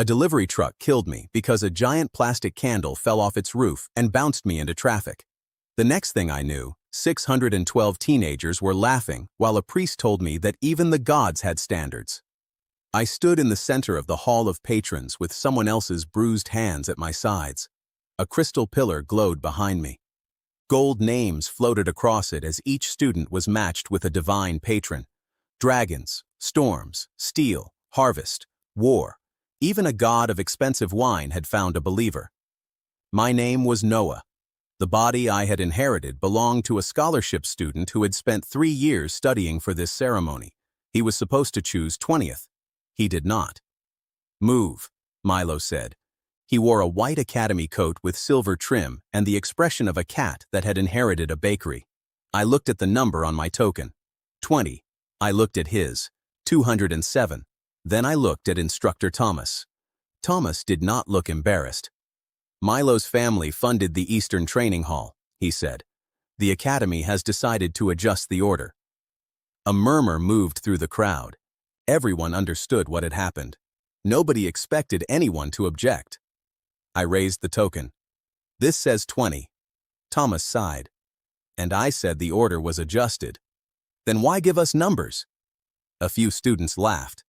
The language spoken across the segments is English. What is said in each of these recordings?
A delivery truck killed me because a giant plastic candle fell off its roof and bounced me into traffic. The next thing I knew, 612 teenagers were laughing while a priest told me that even the gods had standards. I stood in the center of the hall of patrons with someone else's bruised hands at my sides. A crystal pillar glowed behind me. Gold names floated across it as each student was matched with a divine patron. Dragons, storms, steel, harvest, war. Even a god of expensive wine had found a believer. My name was Noah. The body I had inherited belonged to a scholarship student who had spent 3 years studying for this ceremony. He was supposed to choose 20th. He did not. "Move," Milo said. He wore a white academy coat with silver trim and the expression of a cat that had inherited a bakery. I looked at the number on my token. 20. I looked at his. 207. Then I looked at Instructor Thomas. Thomas did not look embarrassed. "Milo's family funded the Eastern Training Hall," he said. "The academy has decided to adjust the order." A murmur moved through the crowd. Everyone understood what had happened. Nobody expected anyone to object. I raised the token. "This says 20. Thomas sighed. "And I said the order was adjusted." "Then why give us numbers?" A few students laughed.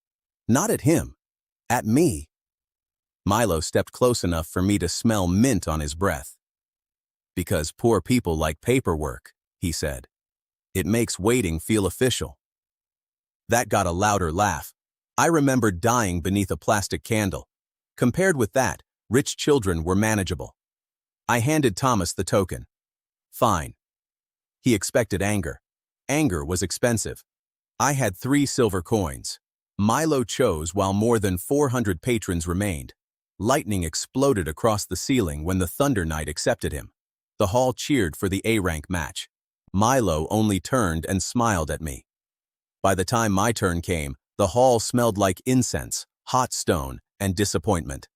Not at him. At me. Milo stepped close enough for me to smell mint on his breath. "Because poor people like paperwork," he said. "It makes waiting feel official." That got a louder laugh. I remembered dying beneath a plastic candle. Compared with that, rich children were manageable. I handed Thomas the token. "Fine." He expected anger. Anger was expensive. I had 3 silver coins. Milo chose while more than 400 patrons remained. Lightning exploded across the ceiling when the Thunder Knight accepted him. The hall cheered for the A-rank match. Milo only turned and smiled at me. By the time my turn came, the hall smelled like incense, hot stone, and disappointment.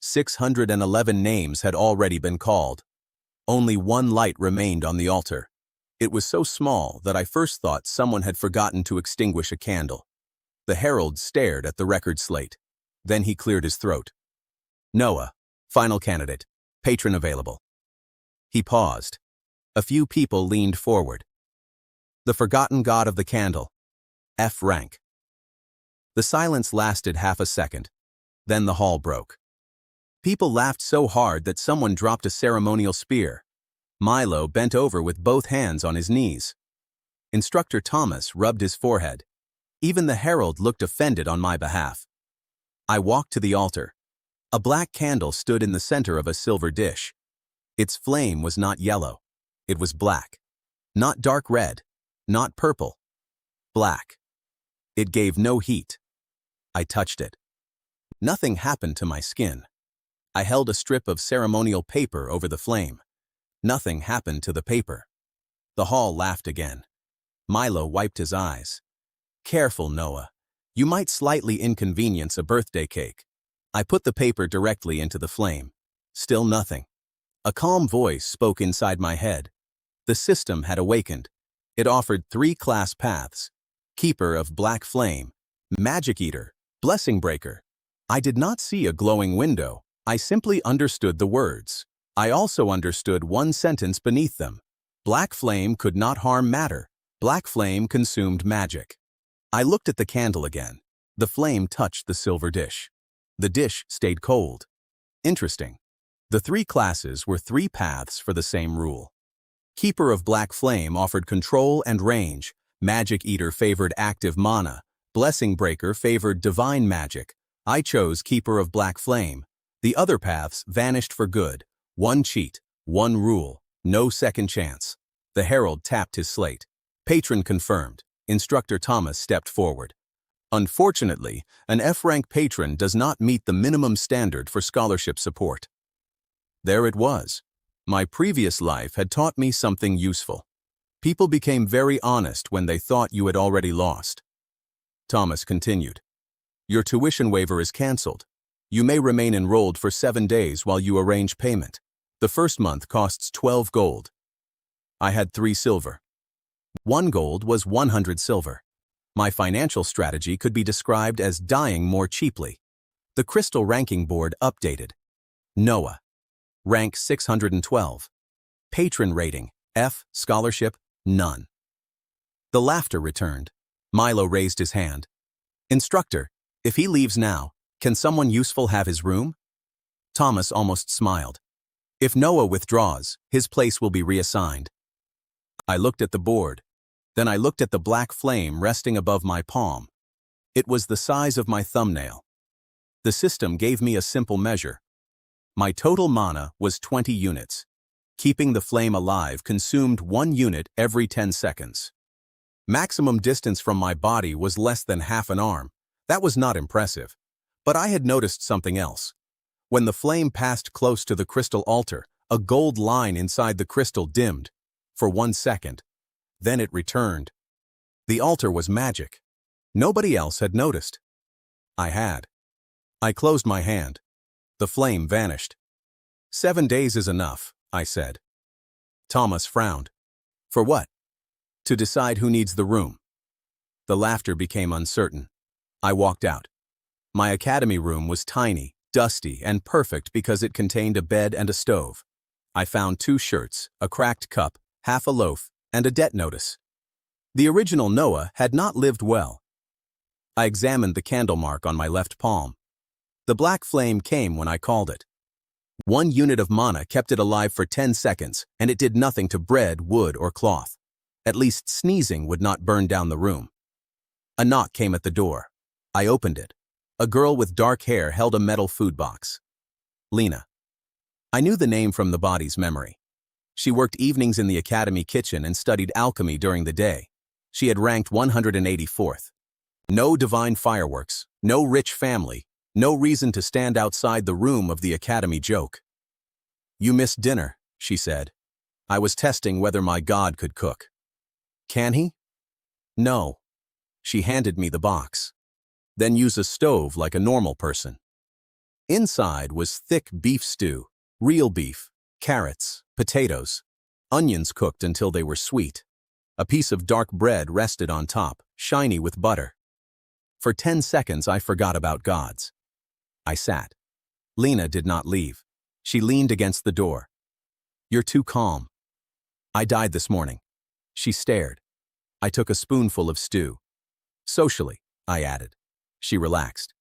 611 names had already been called. Only one light remained on the altar. It was so small that I first thought someone had forgotten to extinguish a candle. The herald stared at the record slate. Then he cleared his throat. "Noah, final candidate, patron available." He paused. A few people leaned forward. "The forgotten god of the candle, F rank." The silence lasted half a second. Then the hall broke. People laughed so hard that someone dropped a ceremonial spear. Milo bent over with both hands on his knees. Instructor Thomas rubbed his forehead. Even the herald looked offended on my behalf. I walked to the altar. A black candle stood in the center of a silver dish. Its flame was not yellow. It was black. Not dark red. Not purple. Black. It gave no heat. I touched it. Nothing happened to my skin. I held a strip of ceremonial paper over the flame. Nothing happened to the paper. The hall laughed again. Milo wiped his eyes. "Careful, Noah. You might slightly inconvenience a birthday cake." I put the paper directly into the flame. Still nothing. A calm voice spoke inside my head. The system had awakened. It offered 3 class paths: Keeper of Black Flame, Magic Eater, Blessing Breaker. I did not see a glowing window. I simply understood the words. I also understood one sentence beneath them. Black flame could not harm matter. Black flame consumed magic. I looked at the candle again. The flame touched the silver dish. The dish stayed cold. Interesting. The 3 classes were 3 paths for the same rule. Keeper of Black Flame offered control and range. Magic Eater favored active mana. Blessing Breaker favored divine magic. I chose Keeper of Black Flame. The other paths vanished for good. 1 cheat, 1 rule, no second chance. The herald tapped his slate. Patron confirmed. Instructor Thomas stepped forward. "Unfortunately, an F-rank patron does not meet the minimum standard for scholarship support." There it was. My previous life had taught me something useful. People became very honest when they thought you had already lost. Thomas continued. "Your tuition waiver is canceled. You may remain enrolled for 7 days while you arrange payment. The first month costs 12 gold. I had 3 silver. 1 gold was 100 silver. My financial strategy could be described as dying more cheaply. The crystal ranking board updated. Noah. Rank 612. Patron rating, F. Scholarship, none. The laughter returned. Milo raised his hand. Instructor, if he leaves now, can someone useful have his room? Thomas almost smiled. If Noah withdraws, his place will be reassigned. I looked at the board. Then I looked at the black flame resting above my palm. It was the size of my thumbnail. The system gave me a simple measure. My total mana was 20 units. Keeping the flame alive consumed 1 unit every 10 seconds. Maximum distance from my body was less than half an arm. That was not impressive. But I had noticed something else. When the flame passed close to the crystal altar, a gold line inside the crystal dimmed. For 1 second. Then it returned. The altar was magic. Nobody else had noticed. I had. I closed my hand. The flame vanished. 7 days is enough, I said. Thomas frowned. For what? To decide who needs the room. The laughter became uncertain. I walked out. My academy room was tiny, dusty, and perfect because it contained a bed and a stove. I found 2 shirts, a cracked cup, half a loaf, and a debt notice. The original Noah had not lived well. I examined the candle mark on my left palm. The black flame came when I called it. 1 unit of mana kept it alive for 10 seconds, and it did nothing to bread, wood, or cloth. At least sneezing would not burn down the room. A knock came at the door. I opened it. A girl with dark hair held a metal food box. Lena. I knew the name from the body's memory. She worked evenings in the academy kitchen and studied alchemy during the day. She had ranked 184th. No divine fireworks, no rich family, no reason to stand outside the room of the academy joke. You missed dinner, she said. I was testing whether my god could cook. Can he? No. She handed me the box. Then use a stove like a normal person. Inside was thick beef stew, real beef, carrots, potatoes, onions cooked until they were sweet. A piece of dark bread rested on top, shiny with butter. For 10 seconds I forgot about gods. I sat. Lena did not leave. She leaned against the door. You're too calm. I died this morning. She stared. I took a spoonful of stew. Socially, I added. She relaxed.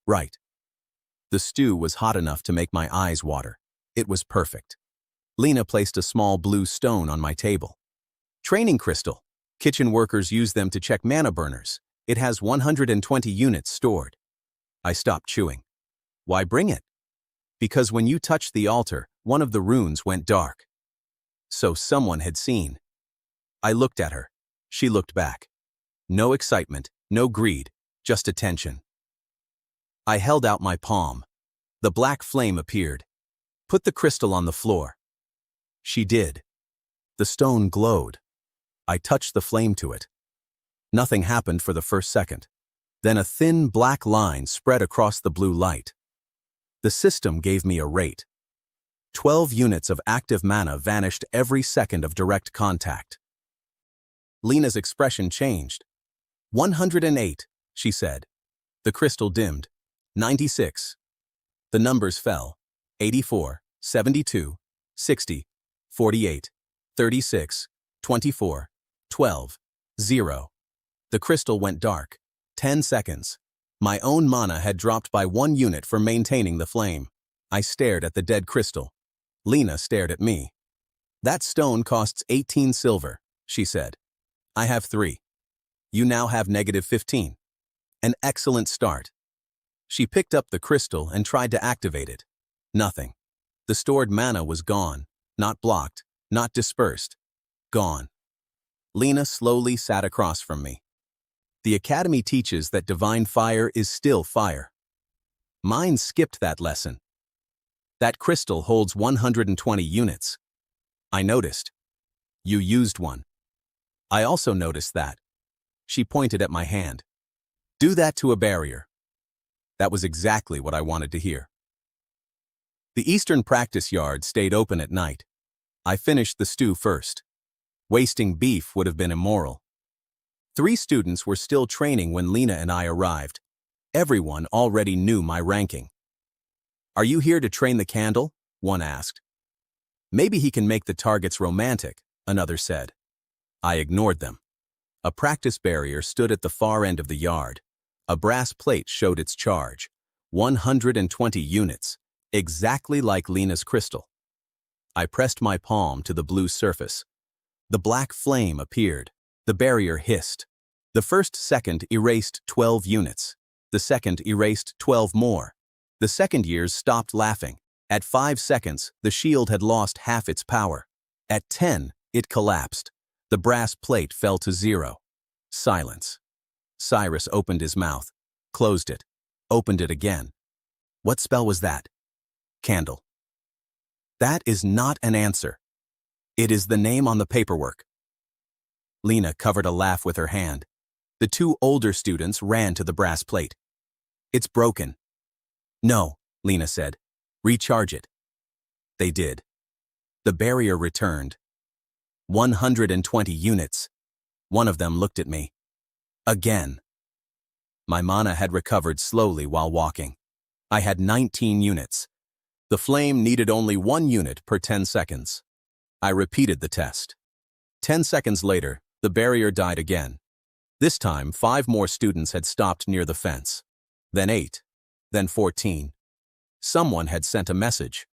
Right. The stew was hot enough to make my eyes water. It was perfect. Lena placed a small blue stone on my table. Training crystal. Kitchen workers use them to check mana burners. It has 120 units stored. I stopped chewing. Why bring it? Because when you touched the altar, one of the runes went dark. So someone had seen. I looked at her. She looked back. No excitement, no greed, just attention. I held out my palm. The black flame appeared. Put the crystal on the floor. She did. The stone glowed. I touched the flame to it. Nothing happened for the first second. Then a thin black line spread across the blue light. The system gave me a rate. 12 units of active mana vanished every second of direct contact. Lena's expression changed. 108, she said. The crystal dimmed. 96. The numbers fell. 84, 72, 60, 48, 36, 24, 12, 0. The crystal went dark. 10 seconds. My own mana had dropped by 1 unit for maintaining the flame. I stared at the dead crystal. Lena stared at me. That stone costs 18 silver, she said. I have 3. You now have -15. An excellent start. She picked up the crystal and tried to activate it. Nothing. The stored mana was gone, not blocked, not dispersed. Gone. Lena slowly sat across from me. The Academy teaches that divine fire is still fire. Mine skipped that lesson. That crystal holds 120 units. I noticed. You used one. I also noticed that. She pointed at my hand. Do that to a barrier. That was exactly what I wanted to hear. The Eastern practice yard stayed open at night. I finished the stew first. Wasting beef would have been immoral. 3 students were still training when Lena and I arrived. Everyone already knew my ranking. "Are you here to train the candle?" one asked. "Maybe he can make the targets romantic," another said. I ignored them. A practice barrier stood at the far end of the yard. A brass plate showed its charge. 120 units, exactly like Lena's crystal. I pressed my palm to the blue surface. The black flame appeared. The barrier hissed. The first second erased 12 units. The second erased 12 more. The second years stopped laughing. At 5 seconds, the shield had lost half its power. At 10, it collapsed. The brass plate fell to 0. Silence. Cyrus opened his mouth, closed it, opened it again. "What spell was that?" "Candle." "That is not an answer. It is the name on the paperwork." Lena covered a laugh with her hand. The 2 older students ran to the brass plate. "It's broken." "No," Lena said. "Recharge it." They did. The barrier returned. 120 units. One of them looked at me. Again. My mana had recovered slowly while walking. I had 19 units. The flame needed only 1 unit per 10 seconds. I repeated the test. 10 seconds later, the barrier died again. This time, 5 more students had stopped near the fence. Then 8. Then 14. Someone had sent a message.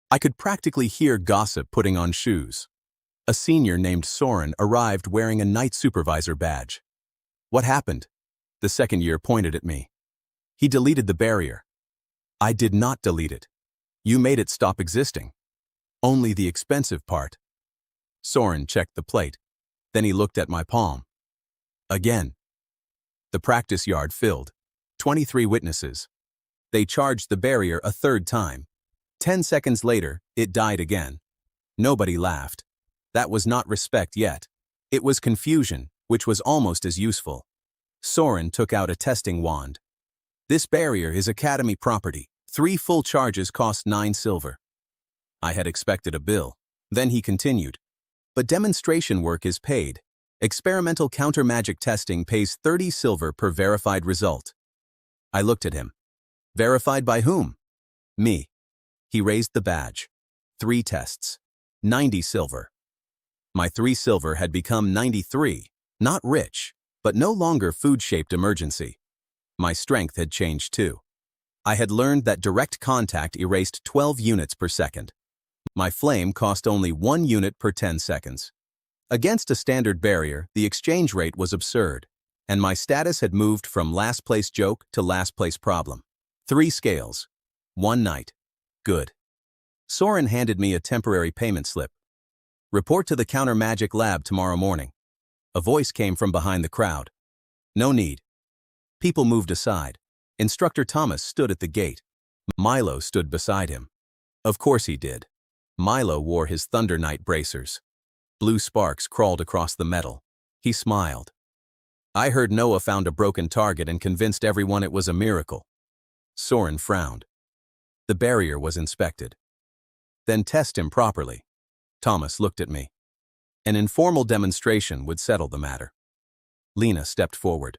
I could practically hear gossip putting on shoes. A senior named Soren arrived wearing a night supervisor badge. "What happened?" The second year pointed at me. "He deleted the barrier." "I did not delete it. You made it stop existing. Only the expensive part." Soren checked the plate. Then he looked at my palm. Again. The practice yard filled. 23 witnesses. They charged the barrier a third time. 10 seconds later, it died again. Nobody laughed. That was not respect yet. It was confusion, which was almost as useful. Soren took out a testing wand. "This barrier is Academy property. 3 full charges cost 9 silver. I had expected a bill. Then he continued. "But demonstration work is paid. Experimental counter-magic testing pays 30 silver per verified result." I looked at him. "Verified by whom?" "Me." He raised the badge. 3 tests. 90 silver. My 3 silver had become 93, not rich, but no longer food-shaped emergency. My strength had changed too. I had learned that direct contact erased 12 units per second. My flame cost only 1 unit per 10 seconds. Against a standard barrier, the exchange rate was absurd, and my status had moved from last place joke to last place problem. 3 scales. 1 night. Good. Soren handed me a temporary payment slip. "Report to the counter magic lab tomorrow morning." A voice came from behind the crowd. "No need." People moved aside. Instructor Thomas stood at the gate. Milo stood beside him. Of course he did. Milo wore his Thunder Knight bracers. Blue sparks crawled across the metal. He smiled. "I heard Noah found a broken target and convinced everyone it was a miracle." Soren frowned. The barrier was inspected. "Then test him properly." Thomas looked at me. An informal demonstration would settle the matter. Lena stepped forward.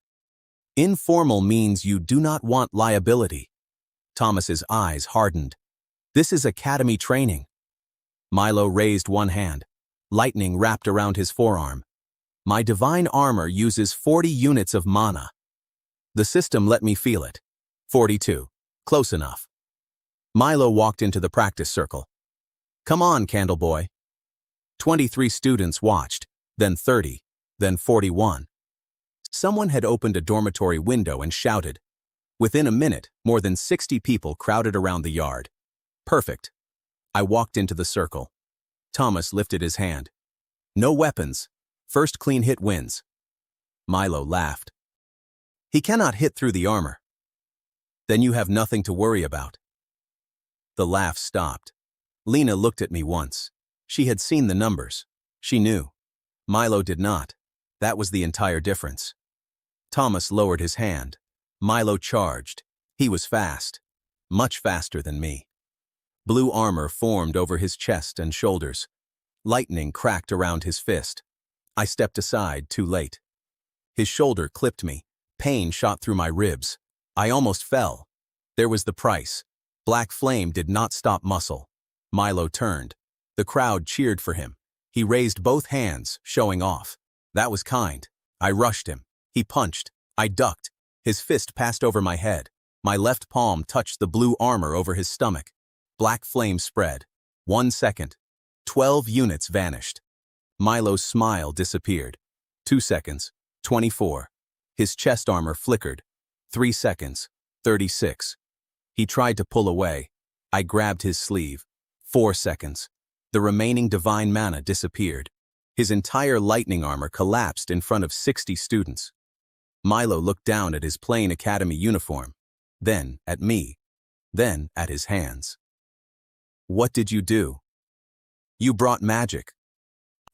"Informal means you do not want liability." Thomas's eyes hardened. "This is academy training." Milo raised one hand. Lightning wrapped around his forearm. "My divine armor uses 40 units of mana." The system let me feel it. 42. Close enough. Milo walked into the practice circle. "Come on, Candle Boy." 23 students watched, then 30, then 41. Someone had opened a dormitory window and shouted. Within a minute, more than 60 people crowded around the yard. Perfect. I walked into the circle. Thomas lifted his hand. "No weapons. First clean hit wins." Milo laughed. "He cannot hit through the armor." "Then you have nothing to worry about." The laugh stopped. Lena looked at me once. She had seen the numbers. She knew. Milo did not. That was the entire difference. Thomas lowered his hand. Milo charged. He was fast. Much faster than me. Blue armor formed over his chest and shoulders. Lightning cracked around his fist. I stepped aside too late. His shoulder clipped me. Pain shot through my ribs. I almost fell. There was the price. Black flame did not stop muscle. Milo turned. The crowd cheered for him. He raised both hands, showing off. That was kind. I rushed him. He punched. I ducked. His fist passed over my head. My left palm touched the blue armor over his stomach. Black flame spread. 1 second. 12 units vanished. Milo's smile disappeared. 2 seconds. 24. His chest armor flickered. 3 seconds. 36. He tried to pull away. I grabbed his sleeve. 4 seconds. The remaining divine mana disappeared. His entire lightning armor collapsed in front of 60 students. Milo looked down at his plain academy uniform, then at me, then at his hands. What did you do? You brought magic.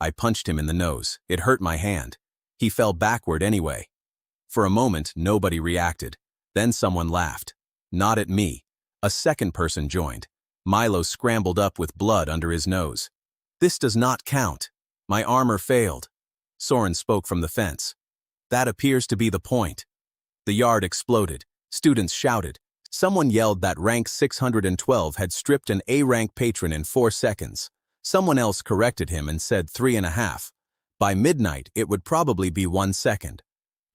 I punched him in the nose. It hurt my hand. He fell backward anyway. For a moment, nobody reacted. Then someone laughed. Not at me. A second person joined. Milo scrambled up with blood under his nose. This does not count. My armor failed. Soren spoke from the fence. That appears to be the point. The yard exploded. Students shouted. Someone yelled that rank 612 had stripped an A-rank patron in 4 seconds. Someone else corrected him and said 3.5. By midnight, it would probably be 1 second.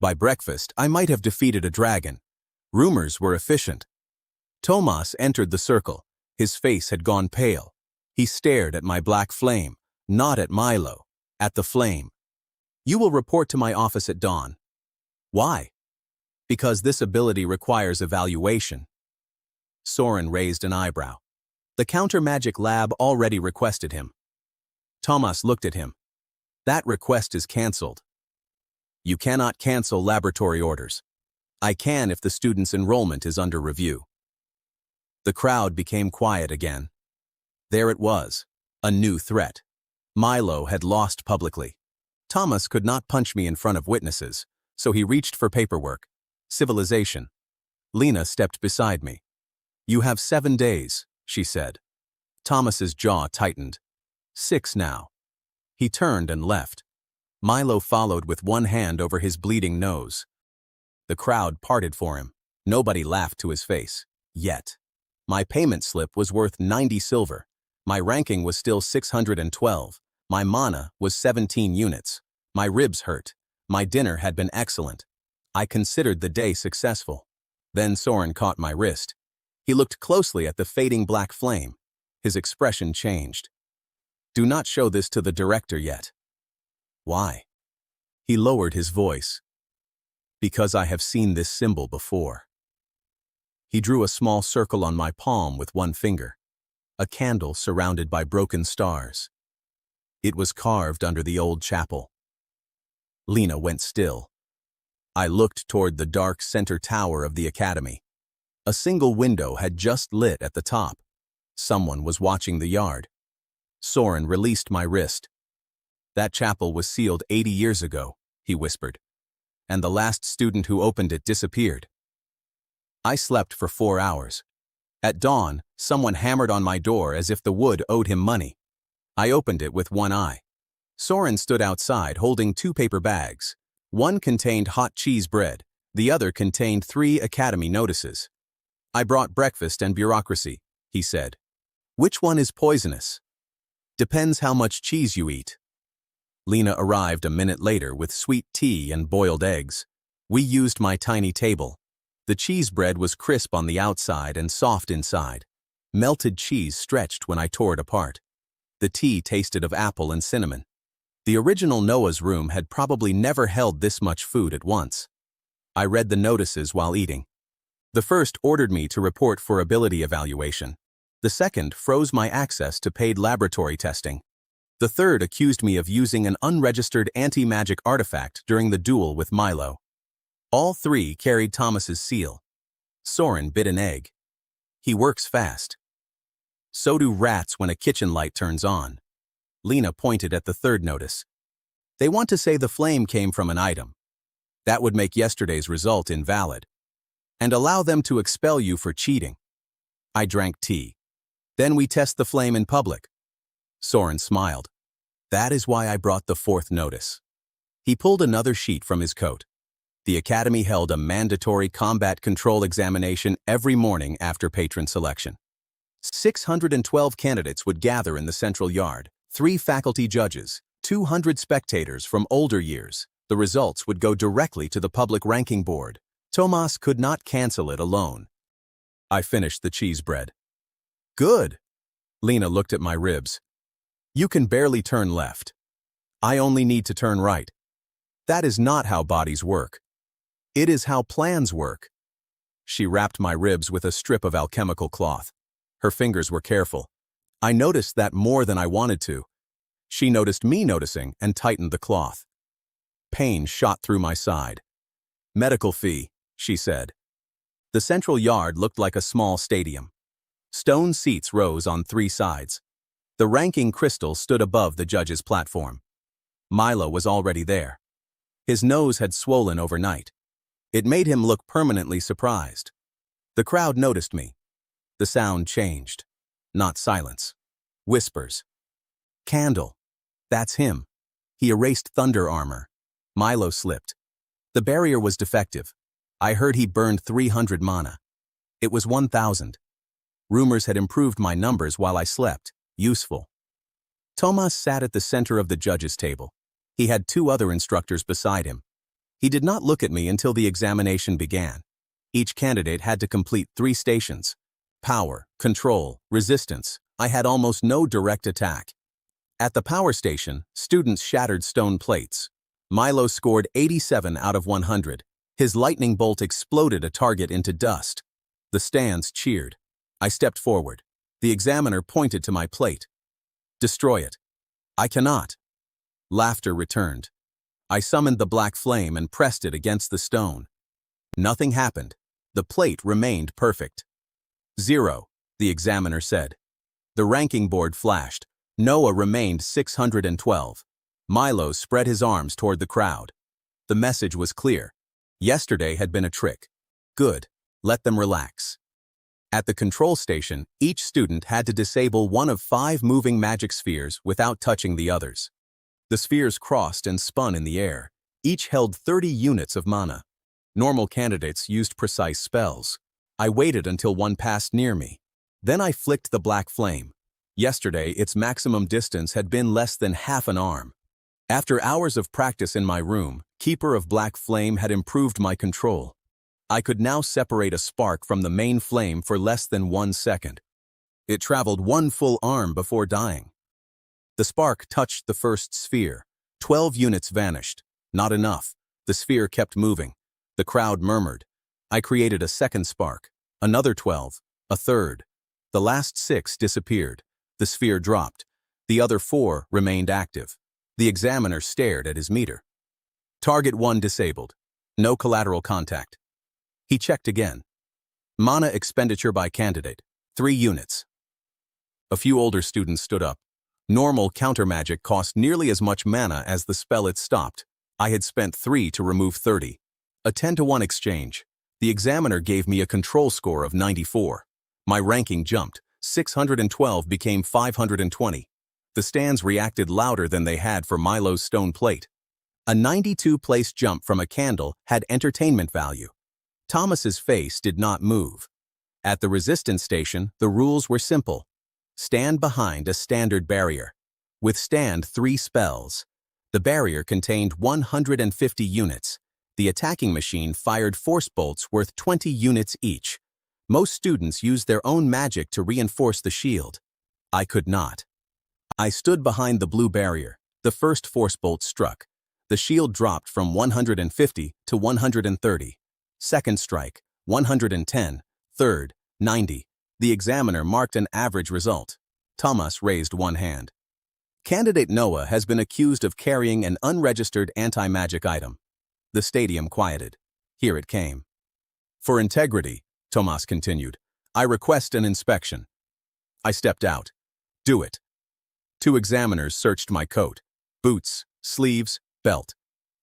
By breakfast, I might have defeated a dragon. Rumors were efficient. Tomas entered the circle. His face had gone pale. He stared at my black flame, not at Milo, at the flame. You will report to my office at dawn. Why? Because this ability requires evaluation. Soren raised an eyebrow. The counter-magic lab already requested him. Tomas looked at him. That request is cancelled. You cannot cancel laboratory orders. I can if the student's enrollment is under review. The crowd became quiet again. There it was, a new threat. Milo had lost publicly. Thomas could not punch me in front of witnesses, so he reached for paperwork. Civilization. Lena stepped beside me. You have 7 days, she said. Thomas's jaw tightened. 6 now. He turned and left. Milo followed with one hand over his bleeding nose. The crowd parted for him. Nobody laughed to his face. Yet. My payment slip was worth 90 silver. My ranking was still 612. My mana was 17 units. My ribs hurt. My dinner had been excellent. I considered the day successful. Then Soren caught my wrist. He looked closely at the fading black flame. His expression changed. Do not show this to the director yet. Why? He lowered his voice. Because I have seen this symbol before. He drew a small circle on my palm with one finger. A candle surrounded by broken stars. It was carved under the old chapel. Lena went still. I looked toward the dark center tower of the academy. A single window had just lit at the top. Someone was watching the yard. Soren released my wrist. That chapel was sealed 80 years ago, he whispered. And the last student who opened it disappeared. I slept for 4 hours. At dawn, someone hammered on my door as if the wood owed him money. I opened it with one eye. Soren stood outside holding 2 paper bags. One contained hot cheese bread. The other contained 3 academy notices. I brought breakfast and bureaucracy, he said. Which one is poisonous? Depends how much cheese you eat. Lena arrived a minute later with sweet tea and boiled eggs. We used my tiny table. The cheese bread was crisp on the outside and soft inside. Melted cheese stretched when I tore it apart. The tea tasted of apple and cinnamon. The original Noah's room had probably never held this much food at once. I read the notices while eating. The first ordered me to report for ability evaluation. The second froze my access to paid laboratory testing. The third accused me of using an unregistered anti-magic artifact during the duel with Milo. All 3 carried Thomas's seal. Soren bit an egg. He works fast. So do rats when a kitchen light turns on. Lena pointed at the third notice. They want to say the flame came from an item. That would make yesterday's result invalid. And allow them to expel you for cheating. I drank tea. Then we test the flame in public. Soren smiled. That is why I brought the 4th notice. He pulled another sheet from his coat. The academy held a mandatory combat control examination every morning after patron selection. 612 candidates would gather in the central yard, 3 faculty judges, 200 spectators from older years. The results would go directly to the public ranking board. Tomas could not cancel it alone. I finished the cheese bread. Good. Lena looked at my ribs. You can barely turn left. I only need to turn right. That is not how bodies work. It is how plans work. She wrapped my ribs with a strip of alchemical cloth. Her fingers were careful. I noticed that more than I wanted to. She noticed me noticing and tightened the cloth. Pain shot through my side. Medical fee, she said. The central yard looked like a small stadium. Stone seats rose on 3 sides. The ranking crystal stood above the judge's platform. Milo was already there. His nose had swollen overnight. It made him look permanently surprised. The crowd noticed me. The sound changed. Not silence. Whispers. Candle. That's him. He erased thunder armor. Milo slipped. The barrier was defective. I heard he burned 300 mana. It was 1,000. Rumors had improved my numbers while I slept. Useful. Tomas sat at the center of the judges' table. He had 2 other instructors beside him. He did not look at me until the examination began. Each candidate had to complete 3 stations. Power, control, resistance. I had almost no direct attack. At the power station, students shattered stone plates. Milo scored 87 out of 100. His lightning bolt exploded a target into dust. The stands cheered. I stepped forward. The examiner pointed to my plate. Destroy it. I cannot. Laughter returned. I summoned the black flame and pressed it against the stone. Nothing happened. The plate remained perfect. 0, the examiner said. The ranking board flashed. Noah remained 612. Milo spread his arms toward the crowd. The message was clear. Yesterday had been a trick. Good. Let them relax. At the control station, each student had to disable one of 5 moving magic spheres without touching the others. The spheres crossed and spun in the air. Each held 30 units of mana. Normal candidates used precise spells. I waited until one passed near me. Then I flicked the black flame. Yesterday, its maximum distance had been less than half an arm. After hours of practice in my room, Keeper of Black Flame had improved my control. I could now separate a spark from the main flame for less than 1 second. It traveled 1 full arm before dying. The spark touched the first sphere. 12 units vanished. Not enough. The sphere kept moving. The crowd murmured. I created a second spark. Another 12. A third. The last 6 disappeared. The sphere dropped. The other 4 remained active. The examiner stared at his meter. Target 1 disabled. No collateral contact. He checked again. Mana expenditure by candidate, 3 units. A few older students stood up. Normal counter magic cost nearly as much mana as the spell it stopped. I had spent 3 to remove 30. A 10-to-1 exchange. The examiner gave me a control score of 94. My ranking jumped. 612 became 520. The stands reacted louder than they had for Milo's stone plate. A 92-place jump from a candle had entertainment value. Thomas's face did not move. At the resistance station, the rules were simple. Stand behind a standard barrier. Withstand 3 spells. The barrier contained 150 units. The attacking machine fired force bolts worth 20 units each. Most students used their own magic to reinforce the shield. I could not. I stood behind the blue barrier. The first force bolt struck. The shield dropped from 150 to 130. Second strike, 110. Third, 90. The examiner marked an average result. Thomas raised one hand. Candidate Noah has been accused of carrying an unregistered anti-magic item. The stadium quieted. Here it came. For integrity, Thomas continued, I request an inspection. I stepped out. Do it. 2 examiners searched my coat, boots, sleeves, belt.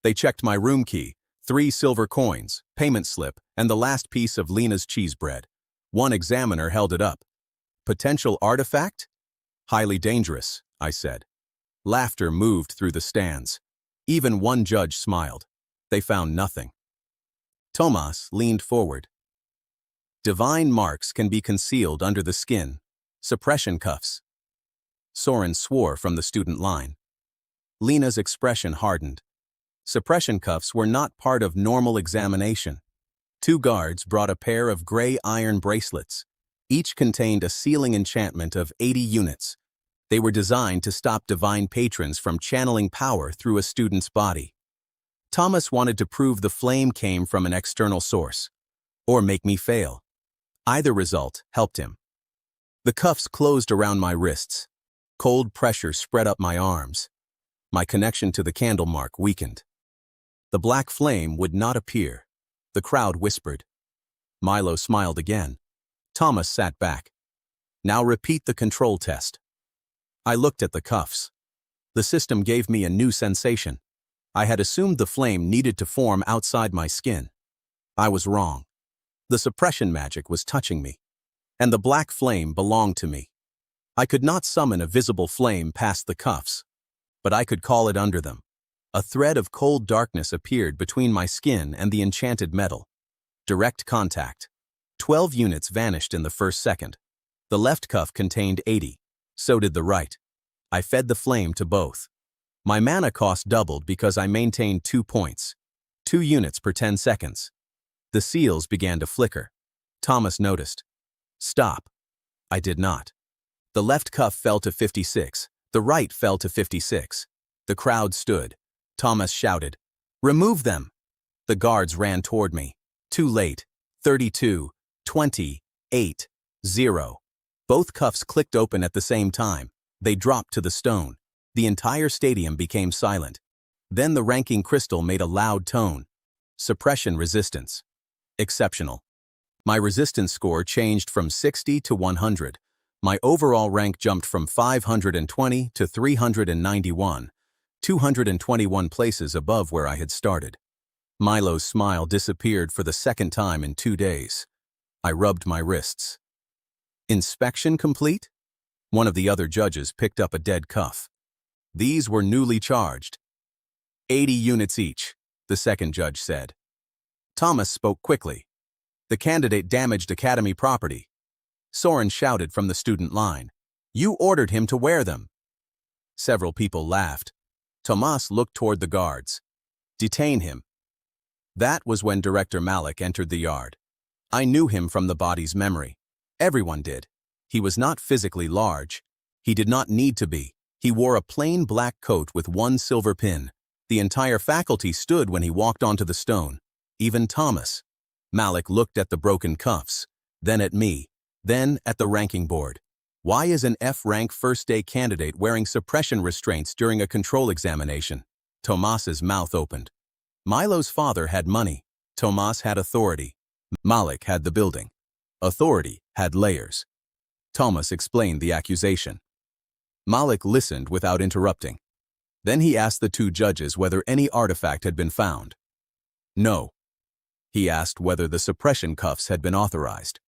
They checked my room key, 3 silver coins, payment slip, and the last piece of Lena's cheese bread. One examiner held it up. Potential artifact? Highly dangerous, I said. Laughter moved through the stands. Even one judge smiled. They found nothing. Tomas leaned forward. Divine marks can be concealed under the skin. Suppression cuffs. Soren swore from the student line. Lena's expression hardened. Suppression cuffs were not part of normal examination. Two guards brought a pair of gray iron bracelets. Each contained a sealing enchantment of 80 units. They were designed to stop divine patrons from channeling power through a student's body. Thomas wanted to prove the flame came from an external source, or make me fail. Either result helped him. The cuffs closed around my wrists. Cold pressure spread up my arms. My connection to the candle mark weakened. The black flame would not appear. The crowd whispered. Milo smiled again. Thomas sat back. Now repeat the control test. I looked at the cuffs. The system gave me a new sensation. I had assumed the flame needed to form outside my skin. I was wrong. The suppression magic was touching me, and the black flame belonged to me. I could not summon a visible flame past the cuffs, but I could call it under them. A thread of cold darkness appeared between my skin and the enchanted metal. Direct contact. 12 units vanished in the first second. The left cuff contained 80. So did the right. I fed the flame to both. My mana cost doubled because I maintained 2 points. 2 units per 10 seconds. The seals began to flicker. Thomas noticed. Stop. I did not. The left cuff fell to 56. The right fell to 56. The crowd stood. Thomas shouted, "Remove them!" The guards ran toward me. Too late. 32, 20, 8, 0. Both cuffs clicked open at the same time. They dropped to the stone. The entire stadium became silent. Then the ranking crystal made a loud tone. Suppression resistance. Exceptional. My resistance score changed from 60 to 100. My overall rank jumped from 520 to 391, 221 places above where I had started. Milo's smile disappeared for the second time in 2 days. I rubbed my wrists. Inspection complete? One of the other judges picked up a dead cuff. These were newly charged. 80 units each, the second judge said. Thomas spoke quickly. The candidate damaged academy property. Soren shouted from the student line. You ordered him to wear them. Several people laughed. Tomas looked toward the guards. Detain him. That was when Director Malik entered the yard. I knew him from the body's memory. Everyone did. He was not physically large. He did not need to be. He wore a plain black coat with 1 silver pin. The entire faculty stood when he walked onto the stone. Even Thomas. Malik looked at the broken cuffs, then at me, then at the ranking board. Why is an F-rank first-day candidate wearing suppression restraints during a control examination? Tomas's mouth opened. Milo's father had money. Tomas had authority. Malik had the building. Authority had layers. Thomas explained the accusation. Malik listened without interrupting. Then he asked the 2 judges whether any artifact had been found. No. He asked whether the suppression cuffs had been authorized.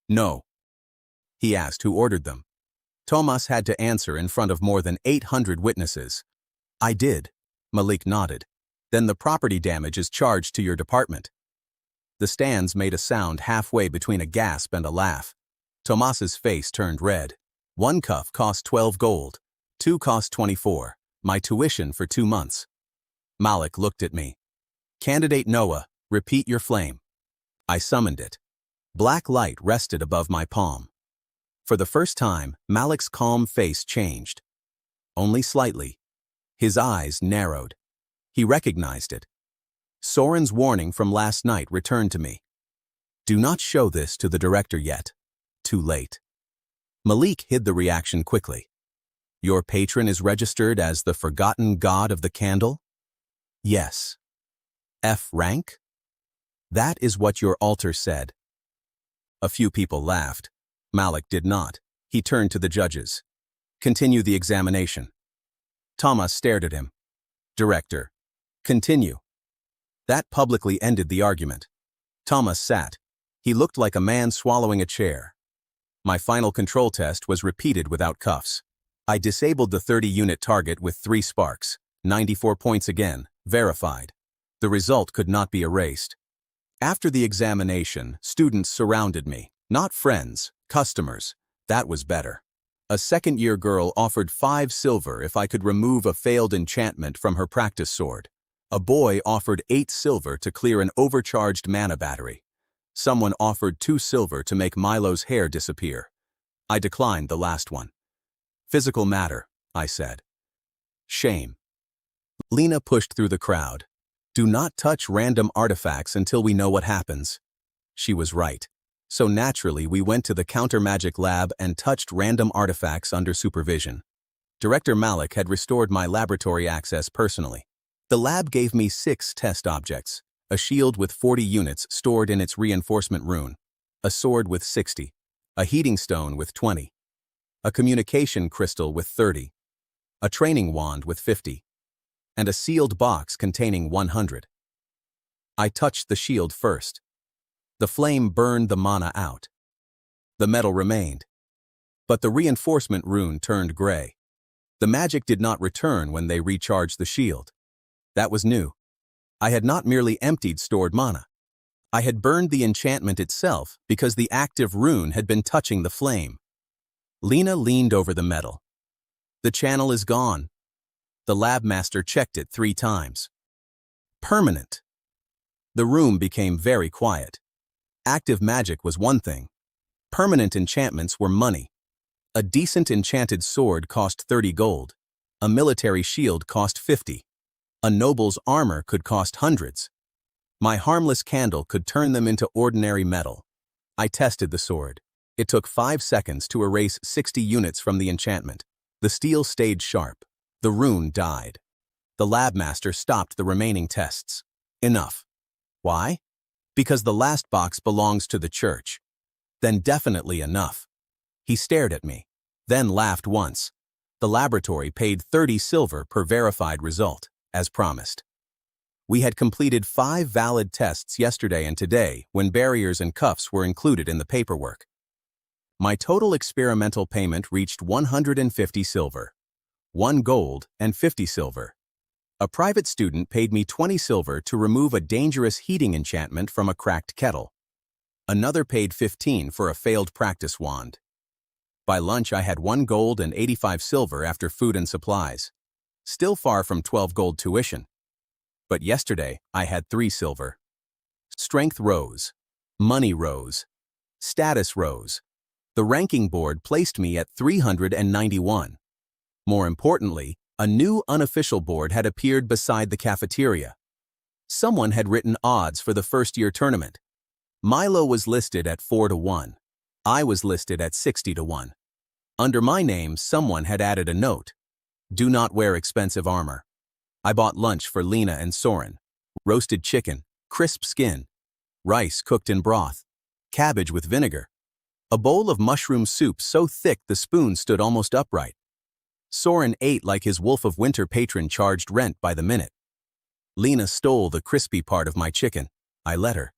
No. He asked who ordered them. Tomas had to answer in front of more than 800 witnesses. I did. Malik nodded. Then the property damage is charged to your department. The stands made a sound halfway between a gasp and a laugh. Tomas's face turned red. 1 cuff cost 12 gold. 2 cost 24. My tuition for 2 months. Malik looked at me. Candidate Noah, repeat your flame. I summoned it. Black light rested above my palm. For the first time, Malik's calm face changed. Only slightly. His eyes narrowed. He recognized it. Soren's warning from last night returned to me. Do not show this to the director yet. Too late. Malik hid the reaction quickly. Your patron is registered as the forgotten god of the candle? Yes. F rank? That is what your altar said. A few people laughed. Malik did not. He turned to the judges. Continue the examination. Thomas stared at him. Director. Continue. That publicly ended the argument. Thomas sat. He looked like a man swallowing a chair. My final control test was repeated without cuffs. I disabled the 30-unit target with 3 sparks. 94 points again. Verified. The result could not be erased. After the examination, students surrounded me. Not friends, customers. That was better. A second-year girl offered 5 silver if I could remove a failed enchantment from her practice sword. A boy offered 8 silver to clear an overcharged mana battery. Someone offered 2 silver to make Milo's hair disappear. I declined the last one. Physical matter, I said. Shame. Lena pushed through the crowd. Do not touch random artifacts until we know what happens. She was right. So naturally, we went to the counter-magic lab and touched random artifacts under supervision. Director Malik had restored my laboratory access personally. The lab gave me 6 test objects, a shield with 40 units stored in its reinforcement rune, a sword with 60, a heating stone with 20, a communication crystal with 30, a training wand with 50, and a sealed box containing 100. I touched the shield first. The flame burned the mana out. The metal remained, but the reinforcement rune turned gray. The magic did not return when they recharged the shield. That was new. I had not merely emptied stored mana. I had burned the enchantment itself because the active rune had been touching the flame. Lena leaned over the metal. The channel is gone. The lab master checked it 3 times. Permanent. The room became very quiet. Active magic was one thing. Permanent enchantments were money. A decent enchanted sword cost 30 gold. A military shield cost 50. A noble's armor could cost hundreds. My harmless candle could turn them into ordinary metal. I tested the sword. It took 5 seconds to erase 60 units from the enchantment. The steel stayed sharp. The rune died. The lab master stopped the remaining tests. Enough. Why? Because the last box belongs to the church. Then definitely enough. He stared at me, then laughed once. The laboratory paid 30 silver per verified result, as promised. We had completed 5 valid tests yesterday and today when barriers and cuffs were included in the paperwork. My total experimental payment reached 150 silver, 1 gold and 50 silver. A private student paid me 20 silver to remove a dangerous heating enchantment from a cracked kettle. Another paid 15 for a failed practice wand. By lunch I had 1 gold and 85 silver after food and supplies. Still far from 12 gold tuition. But yesterday I had 3 silver. Strength rose. Money rose. Status rose. The ranking board placed me at 391. More importantly, a new unofficial board had appeared beside the cafeteria. Someone had written odds for the first-year tournament. Milo was listed at 4-1. I was listed at 60-1. Under my name, someone had added a note. Do not wear expensive armor. I bought lunch for Lena and Soren. Roasted chicken, crisp skin, rice cooked in broth, cabbage with vinegar, a bowl of mushroom soup so thick the spoon stood almost upright. Soren ate like his Wolf of Winter patron charged rent by the minute. Lena stole the crispy part of my chicken. I let her.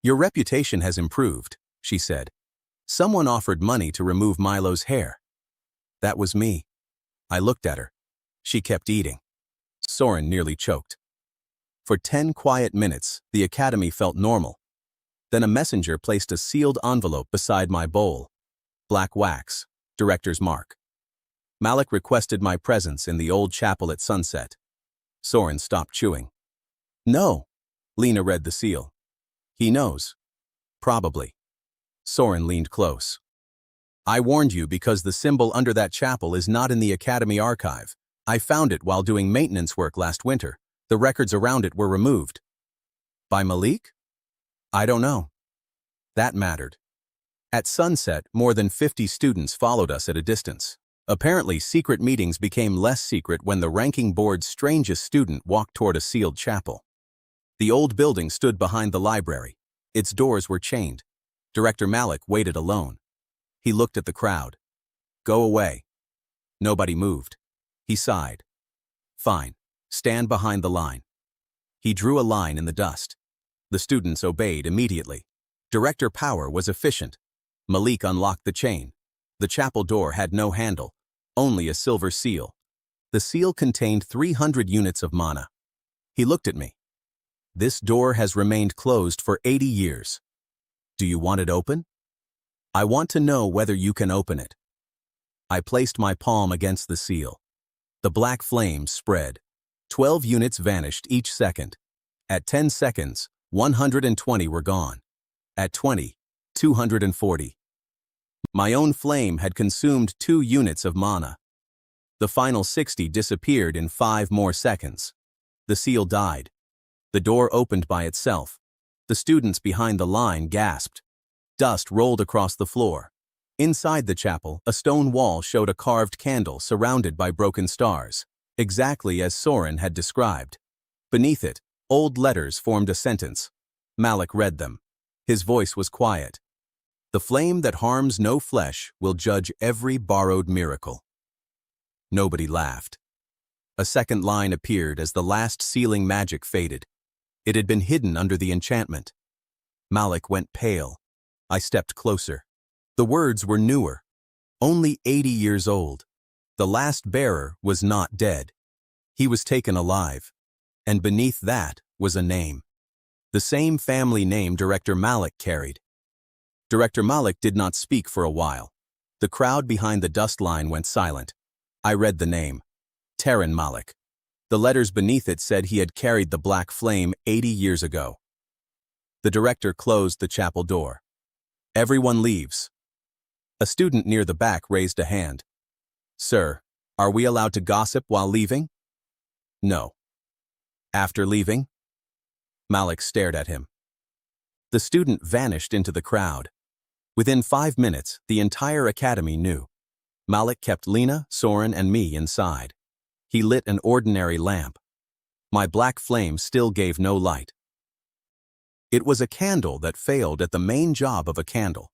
Your reputation has improved, she said. Someone offered money to remove Milo's hair. That was me. I looked at her. She kept eating. Soren nearly choked. For 10 quiet minutes, the academy felt normal. Then a messenger placed a sealed envelope beside my bowl. Black wax, director's mark. Malik requested my presence in the old chapel at sunset. Soren stopped chewing. No. Lena read the seal. He knows. Probably. Soren leaned close. I warned you because the symbol under that chapel is not in the academy archive. I found it while doing maintenance work last winter. The records around it were removed. By Malik? I don't know. That mattered. At sunset, more than 50 students followed us at a distance. Apparently, secret meetings became less secret when the ranking board's strangest student walked toward a sealed chapel. The old building stood behind the library. Its doors were chained. Director Malik waited alone. He looked at the crowd. Go away. Nobody moved. He sighed. Fine. Stand behind the line. He drew a line in the dust. The students obeyed immediately. Director Power was efficient. Malik unlocked the chain. The chapel door had no handle, only a silver seal. The seal contained 300 units of mana. He looked at me. This door has remained closed for 80 years. Do you want it open? I want to know whether you can open it. I placed my palm against the seal. The black flames spread. 12 units vanished each second. At 10 seconds, 120 were gone. At 20, 240. My own flame had consumed 2 units of mana. The final 60 disappeared in 5 more seconds. The seal died. The door opened by itself. The students behind the line gasped. Dust rolled across the floor. Inside the chapel, a stone wall showed a carved candle surrounded by broken stars, exactly as Soren had described. Beneath it, old letters formed a sentence. Malik read them. His voice was quiet. The flame that harms no flesh will judge every borrowed miracle. Nobody laughed. A second line appeared as the last sealing magic faded. It had been hidden under the enchantment. Malik went pale. I stepped closer. The words were newer. Only 80 years old. The last bearer was not dead. He was taken alive. And beneath that was a name. The same family name Director Malik carried. Director Malik did not speak for a while. The crowd behind the dust line went silent. I read the name. Taran Malik. The letters beneath it said he had carried the black flame 80 years ago. The director closed the chapel door. Everyone leaves. A student near the back raised a hand. Sir, are we allowed to gossip while leaving? No. After leaving? Malik stared at him. The student vanished into the crowd. Within 5 minutes, the entire academy knew. Malik kept Lena, Soren, and me inside. He lit an ordinary lamp. My black flame still gave no light. It was a candle that failed at the main job of a candle.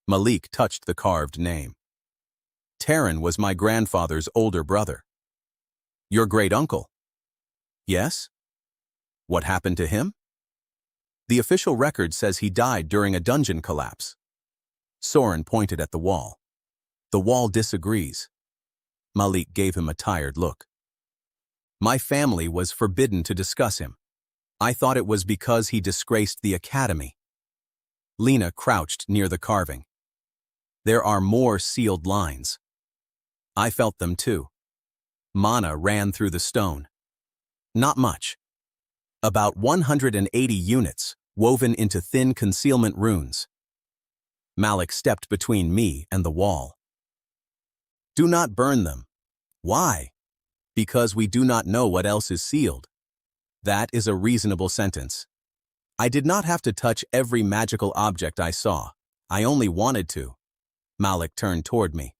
Malik touched the carved name. Taran was my grandfather's older brother. Your great-uncle? Yes? What happened to him? The official record says he died during a dungeon collapse. Soren pointed at the wall. The wall disagrees. Malik gave him a tired look. My family was forbidden to discuss him. I thought it was because he disgraced the academy. Lena crouched near the carving. There are more sealed lines. I felt them too. Mana ran through the stone. Not much. About 180 units, woven into thin concealment runes. Malik stepped between me and the wall. Do not burn them. Why? Because we do not know what else is sealed. That is a reasonable sentence. I did not have to touch every magical object I saw. I only wanted to. Malik turned toward me.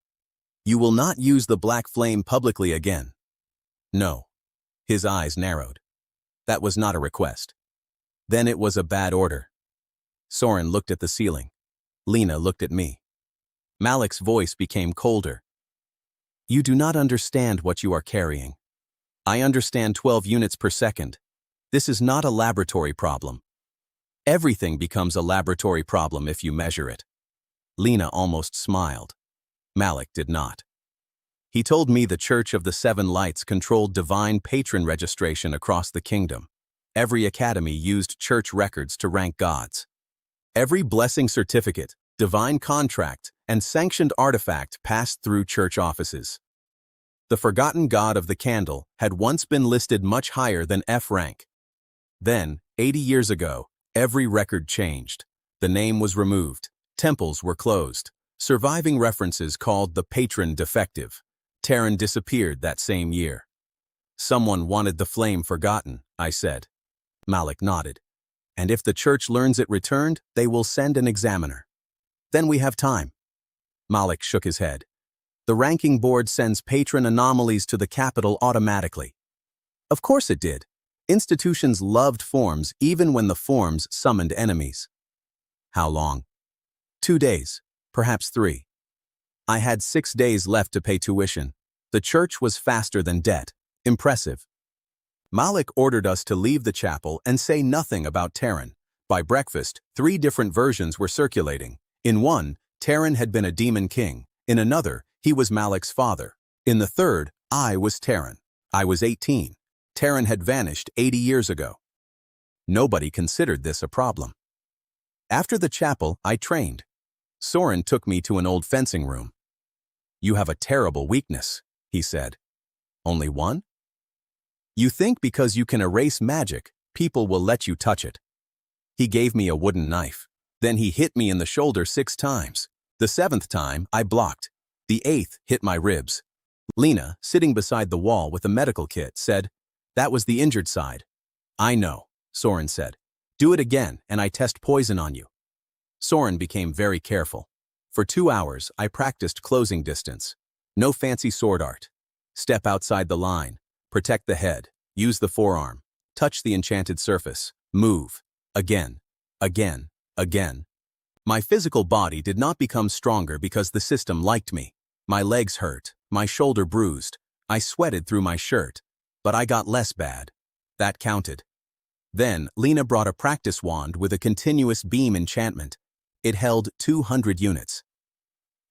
You will not use the black flame publicly again. No. His eyes narrowed. That was not a request. Then it was a bad order. Soren looked at the ceiling. Lena looked at me. Malik's voice became colder. You do not understand what you are carrying. I understand 12 units per second. This is not a laboratory problem. Everything becomes a laboratory problem if you measure it. Lena almost smiled. Malik did not. He told me the Church of the Seven Lights controlled divine patron registration across the kingdom. Every academy used church records to rank gods. Every blessing certificate, divine contract, and sanctioned artifact passed through church offices. The forgotten god of the candle had once been listed much higher than F rank. Then, 80 years ago, every record changed. The name was removed. Temples were closed. Surviving references called the patron defective. Taran disappeared that same year. Someone wanted the flame forgotten, I said. Malik nodded. And if the church learns it returned, they will send an examiner. Then we have time. Malik shook his head. The ranking board sends patron anomalies to the capital automatically. Of course it did. Institutions loved forms even when the forms summoned enemies. How long? 2 days, perhaps 3. I had 6 days left to pay tuition. The church was faster than debt. Impressive. Malik ordered us to leave the chapel and say nothing about Taran. By breakfast, 3 different versions were circulating. In one, Taran had been a demon king. In another, he was Malik's father. In the third, I was Taran. I was 18. Taran had vanished 80 years ago. Nobody considered this a problem. After the chapel, I trained. Soren took me to an old fencing room. "You have a terrible weakness," he said. "Only one? You think because you can erase magic, people will let you touch it." He gave me a wooden knife. Then he hit me in the shoulder 6 times. The 7th time, I blocked. The 8th hit my ribs. Lena, sitting beside the wall with a medical kit, said, "That was the injured side." "I know," Soren said. "Do it again, and I test poison on you." Soren became very careful. For 2 hours, I practiced closing distance. No fancy sword art. Step outside the line. Protect the head. Use the forearm. Touch the enchanted surface. Move. Again. Again. Again. My physical body did not become stronger because the system liked me. My legs hurt. My shoulder bruised. I sweated through my shirt. But I got less bad. That counted. Then, Lena brought a practice wand with a continuous beam enchantment. It held 200 units.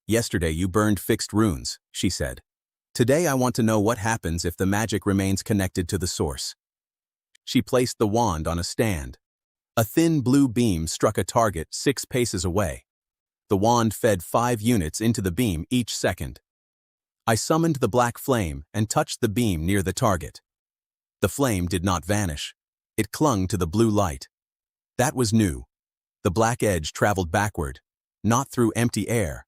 "Yesterday you burned fixed runes," she said. "Today I want to know what happens if the magic remains connected to the source." She placed the wand on a stand. A thin blue beam struck a target 6 paces away. The wand fed 5 units into the beam each second. I summoned the black flame and touched the beam near the target. The flame did not vanish. It clung to the blue light. That was new. The black edge traveled backward, not through empty air,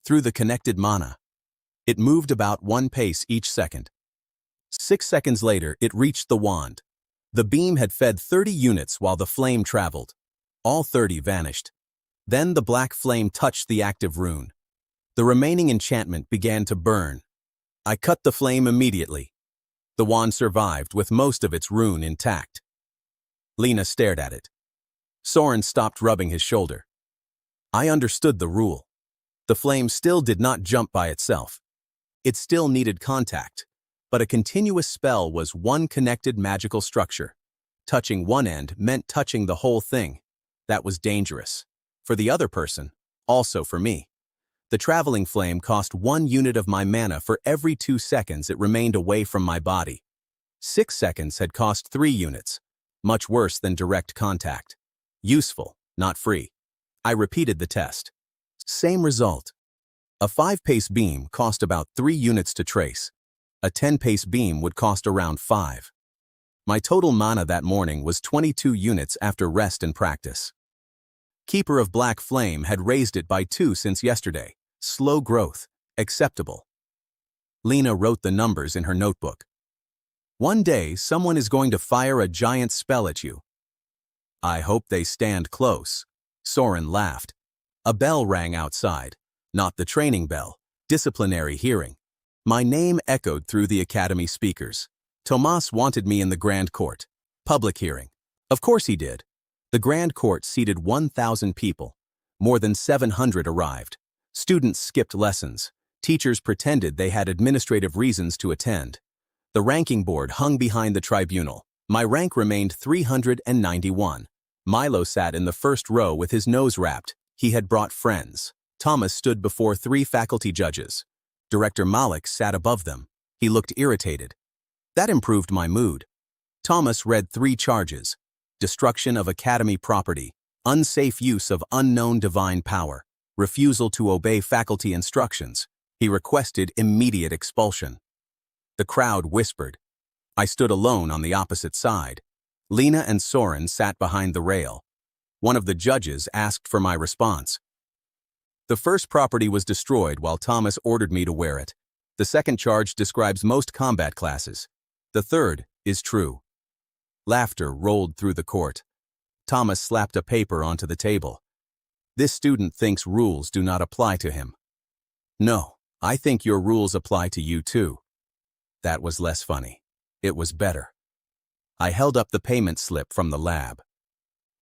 through the connected mana. It moved about 1 pace each second. 6 seconds later, it reached the wand. The beam had fed 30 units while the flame traveled. All 30 vanished. Then the black flame touched the active rune. The remaining enchantment began to burn. I cut the flame immediately. The wand survived with most of its rune intact. Lena stared at it. Soren stopped rubbing his shoulder. I understood the rule. The flame still did not jump by itself. It still needed contact, but a continuous spell was one connected magical structure. Touching one end meant touching the whole thing. That was dangerous. For the other person, also for me. The traveling flame cost 1 unit of my mana for every 2 seconds it remained away from my body. 6 seconds had cost 3 units. Much worse than direct contact. Useful, not free. I repeated the test. Same result. A 5-pace beam cost about 3 units to trace. A 10-pace beam would cost around 5. My total mana that morning was 22 units after rest and practice. Keeper of Black Flame had raised it by 2 since yesterday. Slow growth. Acceptable. Lena wrote the numbers in her notebook. "One day, someone is going to fire a giant spell at you. I hope they stand close." Soren laughed. A bell rang outside. Not the training bell. Disciplinary hearing. My name echoed through the academy speakers. Tomas wanted me in the Grand Court. Public hearing. Of course he did. The Grand Court seated 1,000 people. More than 700 arrived. Students skipped lessons. Teachers pretended they had administrative reasons to attend. The ranking board hung behind the tribunal. My rank remained 391. Milo sat in the first row with his nose wrapped. He had brought friends. Thomas stood before 3 faculty judges. Director Malik sat above them. He looked irritated. That improved my mood. Thomas read 3 charges: destruction of academy property, unsafe use of unknown divine power, refusal to obey faculty instructions. He requested immediate expulsion. The crowd whispered. I stood alone on the opposite side. Lena and Soren sat behind the rail. One of the judges asked for my response. The first property was destroyed while Thomas ordered me to wear it. The second charge describes most combat classes. The third is true. Laughter rolled through the court. Thomas slapped a paper onto the table. This student thinks rules do not apply to him. No, I think your rules apply to you too. That was less funny. It was better. I held up the payment slip from the lab.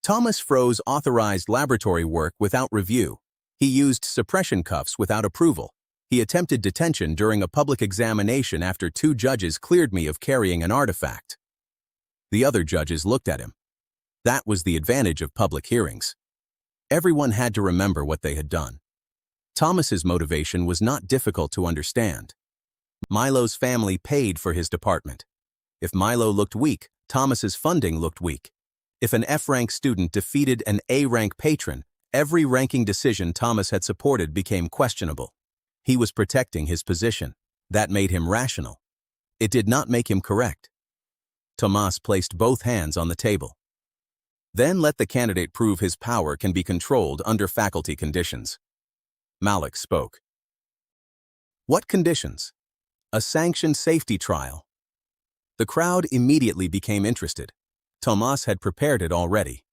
Thomas froze authorized laboratory work without review. He used suppression cuffs without approval. He attempted detention during a public examination after 2 judges cleared me of carrying an artifact. The other judges looked at him. That was the advantage of public hearings. Everyone had to remember what they had done. Thomas's motivation was not difficult to understand. Milo's family paid for his department. If Milo looked weak, Thomas's funding looked weak. If an F-rank student defeated an A-rank patron, every ranking decision Thomas had supported became questionable. He was protecting his position. That made him rational. It did not make him correct. Thomas placed both hands on the table. Then let the candidate prove his power can be controlled under faculty conditions. Malik spoke. What conditions? A sanctioned safety trial. The crowd immediately became interested. Thomas had prepared it already.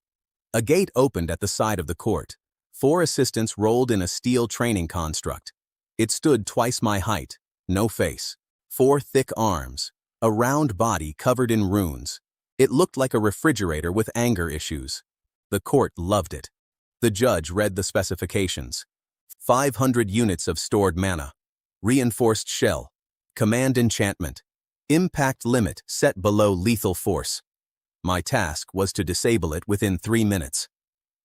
A gate opened at the side of the court. 4 assistants rolled in a steel training construct. It stood twice my height, no face, 4 thick arms, a round body covered in runes. It looked like a refrigerator with anger issues. The court loved it. The judge read the specifications. 500 units of stored mana, reinforced shell, command enchantment, impact limit set below lethal force. My task was to disable it within 3 minutes.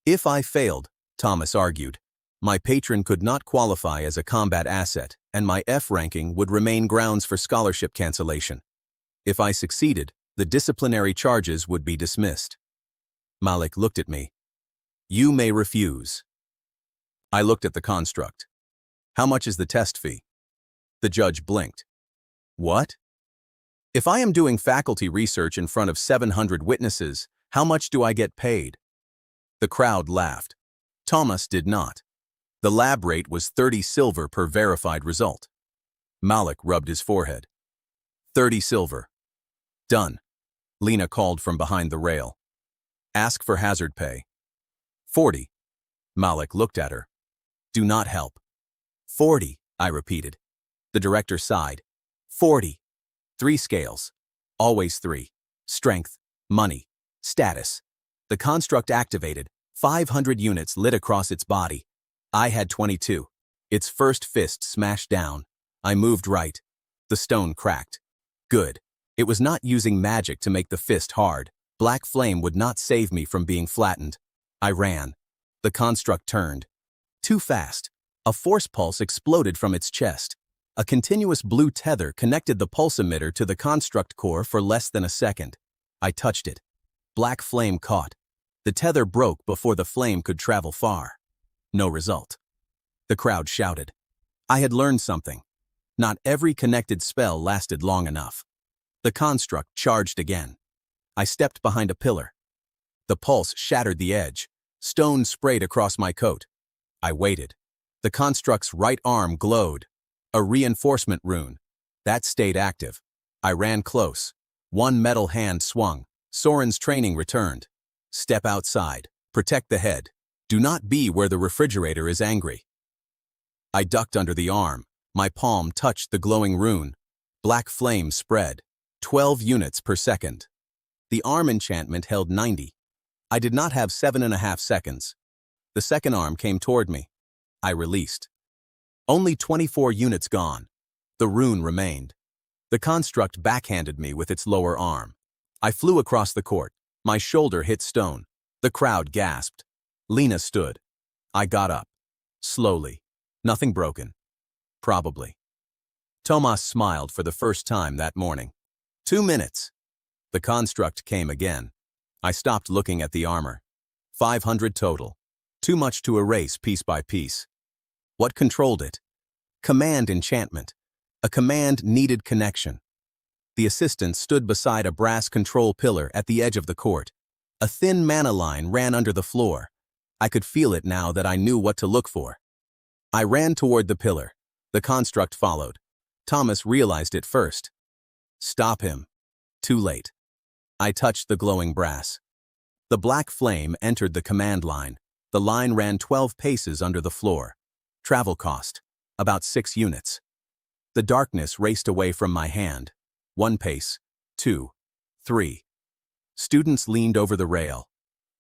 If I failed, Thomas argued, my patron could not qualify as a combat asset, and my F ranking would remain grounds for scholarship cancellation. If I succeeded, the disciplinary charges would be dismissed. Malik looked at me. You may refuse. I looked at the construct. How much is the test fee? The judge blinked. What? If I am doing faculty research in front of 700 witnesses, how much do I get paid? The crowd laughed. Thomas did not. The lab rate was 30 silver per verified result. Malik rubbed his forehead. 30 silver. Done. Lena called from behind the rail. Ask for hazard pay. 40. Malik looked at her. Do not help. 40, I repeated. The director sighed. 40. 3 scales. Always 3. Strength, money, status. The construct activated. 500 units lit across its body. I had 22. Its first fist smashed down. I moved right. The stone cracked. Good. It was not using magic to make the fist hard. Black flame would not save me from being flattened. I ran. The construct turned. Too fast. A force pulse exploded from its chest. A continuous blue tether connected the pulse emitter to the construct core for less than a second. I touched it. Black flame caught. The tether broke before the flame could travel far. No result. The crowd shouted. I had learned something. Not every connected spell lasted long enough. The construct charged again. I stepped behind a pillar. The pulse shattered the edge. Stone sprayed across my coat. I waited. The construct's right arm glowed. A reinforcement rune. That stayed active. I ran close. One metal hand swung. Soren's training returned. Step outside. Protect the head. Do not be where the refrigerator is angry. I ducked under the arm. My palm touched the glowing rune. Black flame spread. 12 units per second. The arm enchantment held 90. I did not have 7.5 seconds. The second arm came toward me. I released. Only 24 units gone. The rune remained. The construct backhanded me with its lower arm. I flew across the court. My shoulder hit stone. The crowd gasped. Lena stood. I got up. Slowly. Nothing broken. Probably. Thomas smiled for the first time that morning. 2 minutes. The construct came again. I stopped looking at the armor. 500 total. Too much to erase piece by piece. What controlled it? Command enchantment. A command-needed connection. The assistant stood beside a brass control pillar at the edge of the court. A thin mana line ran under the floor. I could feel it now that I knew what to look for. I ran toward the pillar. The construct followed. Thomas realized it first. Stop him. Too late. I touched the glowing brass. The black flame entered the command line. The line ran 12 paces under the floor. Travel cost, about 6 units. The darkness raced away from my hand. 1 pace, 2, 3. Students leaned over the rail.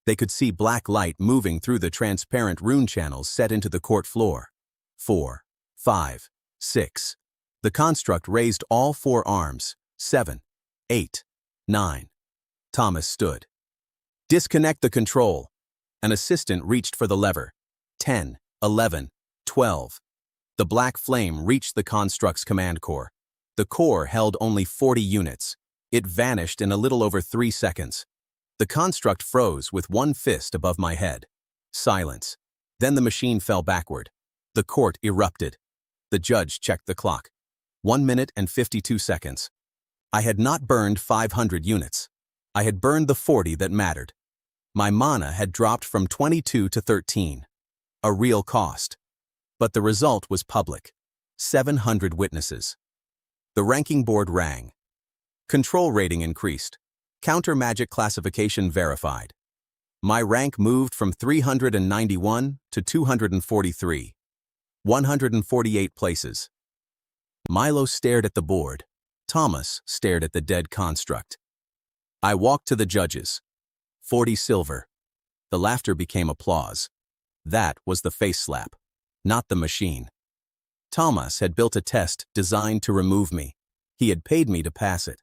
They could see black light moving through the transparent rune channels set into the court floor. 4, 5, 6. The construct raised all 4 arms. 7, 8, 9. Thomas stood. Disconnect the control. An assistant reached for the lever. 10, 11, 12. The black flame reached the construct's command core. The core held only 40 units. It vanished in a little over 3 seconds. The The construct froze with one fist above my head. Silence. Then the machine fell backward. The court erupted. The judge checked the clock. 1 minute and 52 seconds. I had not burned 500 units. I had burned the 40 that mattered. My mana had dropped from 22 to 13. A real cost. But the result was public. 700 witnesses. The ranking board rang. Control rating increased. Counter magic classification verified. My rank moved from 391 to 243. 148 places. Milo stared at the board. Thomas stared at the dead construct. I walked to the judges. 40 silver. The laughter became applause. That was the face slap, not the machine. Thomas had built a test designed to remove me. He had paid me to pass it.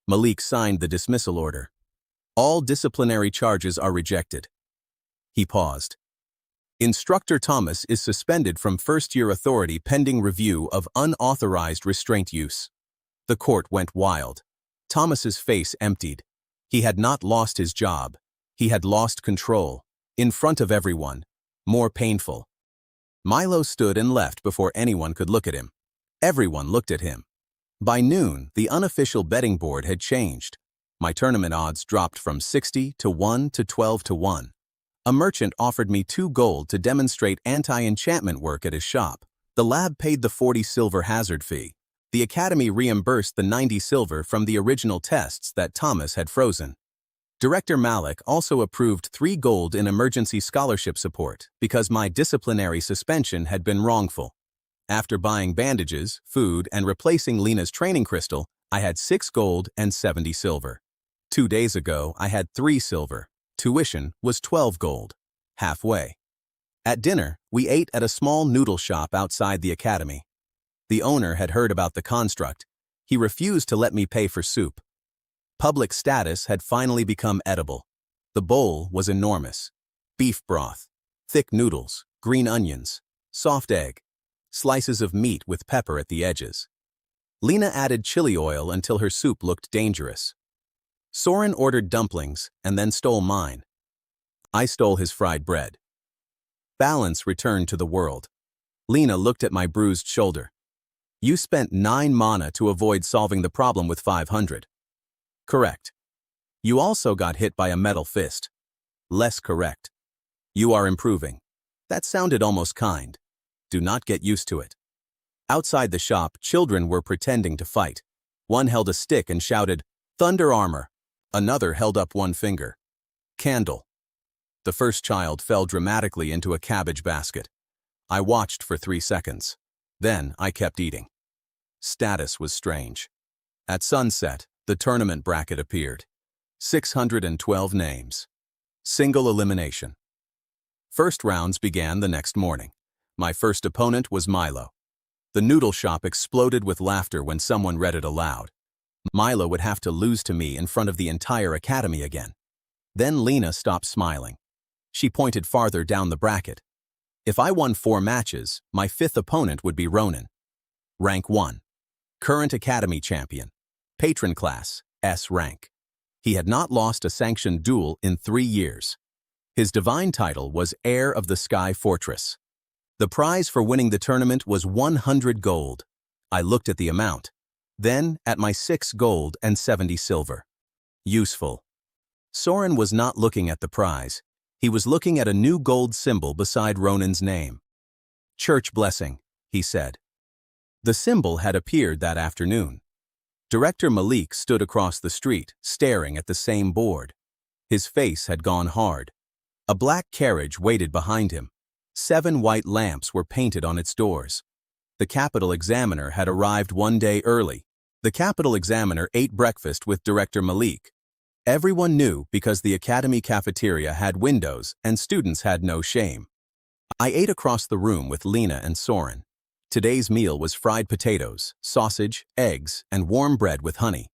Malik signed the dismissal order. All disciplinary charges are rejected. He paused. Instructor Thomas is suspended from first-year authority pending review of unauthorized restraint use. The court went wild. Thomas's face emptied. He had not lost his job. He had lost control. In front of everyone. More painful. Milo stood and left before anyone could look at him. Everyone looked at him. By noon, the unofficial betting board had changed. My tournament odds dropped from 60 to 1 to 12 to 1. A merchant offered me 2 gold to demonstrate anti-enchantment work at his shop. The lab paid the 40 silver hazard fee. The academy reimbursed the 90 silver from the original tests that Thomas had frozen. Director Malik also approved 3 gold in emergency scholarship support because my disciplinary suspension had been wrongful. After buying bandages, food, and replacing Lena's training crystal, I had 6 gold and 70 silver. 2 days ago, I had 3 silver. Tuition was 12 gold. Halfway. At dinner, we ate at a small noodle shop outside the academy. The owner had heard about the construct. He refused to let me pay for soup. Public status had finally become edible. The bowl was enormous. Beef broth, thick noodles, green onions, soft egg, slices of meat with pepper at the edges. Lena added chili oil until her soup looked dangerous. Soren ordered dumplings and then stole mine. I stole his fried bread. Balance returned to the world. Lena looked at my bruised shoulder. You spent 9 mana to avoid solving the problem with 500. Correct. You also got hit by a metal fist. Less correct. You are improving. That sounded almost kind. Do not get used to it. Outside the shop, children were pretending to fight. One held a stick and shouted, "Thunder armor." Another held up one finger. Candle. The first child fell dramatically into a cabbage basket. I watched for 3 seconds. Then I kept eating. Status was strange. At sunset, the tournament bracket appeared. 612 names. Single elimination. First rounds began the next morning. My first opponent was Milo. The noodle shop exploded with laughter when someone read it aloud. Milo would have to lose to me in front of the entire academy again. Then Lena stopped smiling. She pointed farther down the bracket. If I won 4 matches, my 5th opponent would be Ronan. Rank 1. Current academy champion. Patron class, S rank. He had not lost a sanctioned duel in 3 years. His divine title was Heir of the Sky Fortress. The prize for winning the tournament was 100 gold. I looked at the amount. Then at my 6 gold and 70 silver. Useful. Soren was not looking at the prize. He was looking at a new gold symbol beside Ronan's name. Church blessing, he said. The symbol had appeared that afternoon. Director Malik stood across the street, staring at the same board. His face had gone hard. A black carriage waited behind him. 7 white lamps were painted on its doors. The capital examiner had arrived 1 day early. The capital examiner ate breakfast with Director Malik. Everyone knew because the academy cafeteria had windows and students had no shame. I ate across the room with Lena and Soren. Today's meal was fried potatoes, sausage, eggs, and warm bread with honey.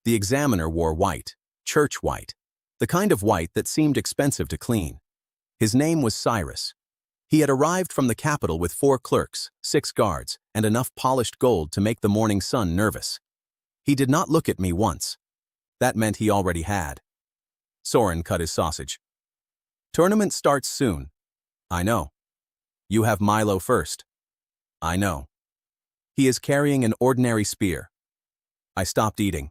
The examiner wore white, church white, the kind of white that seemed expensive to clean. His name was Cyrus. He had arrived from the capital with 4 clerks, 6 guards, and enough polished gold to make the morning sun nervous. He did not look at me once. That meant he already had. Soren cut his sausage. Tournament starts soon. I know. You have Milo first. I know. He is carrying an ordinary spear. I stopped eating.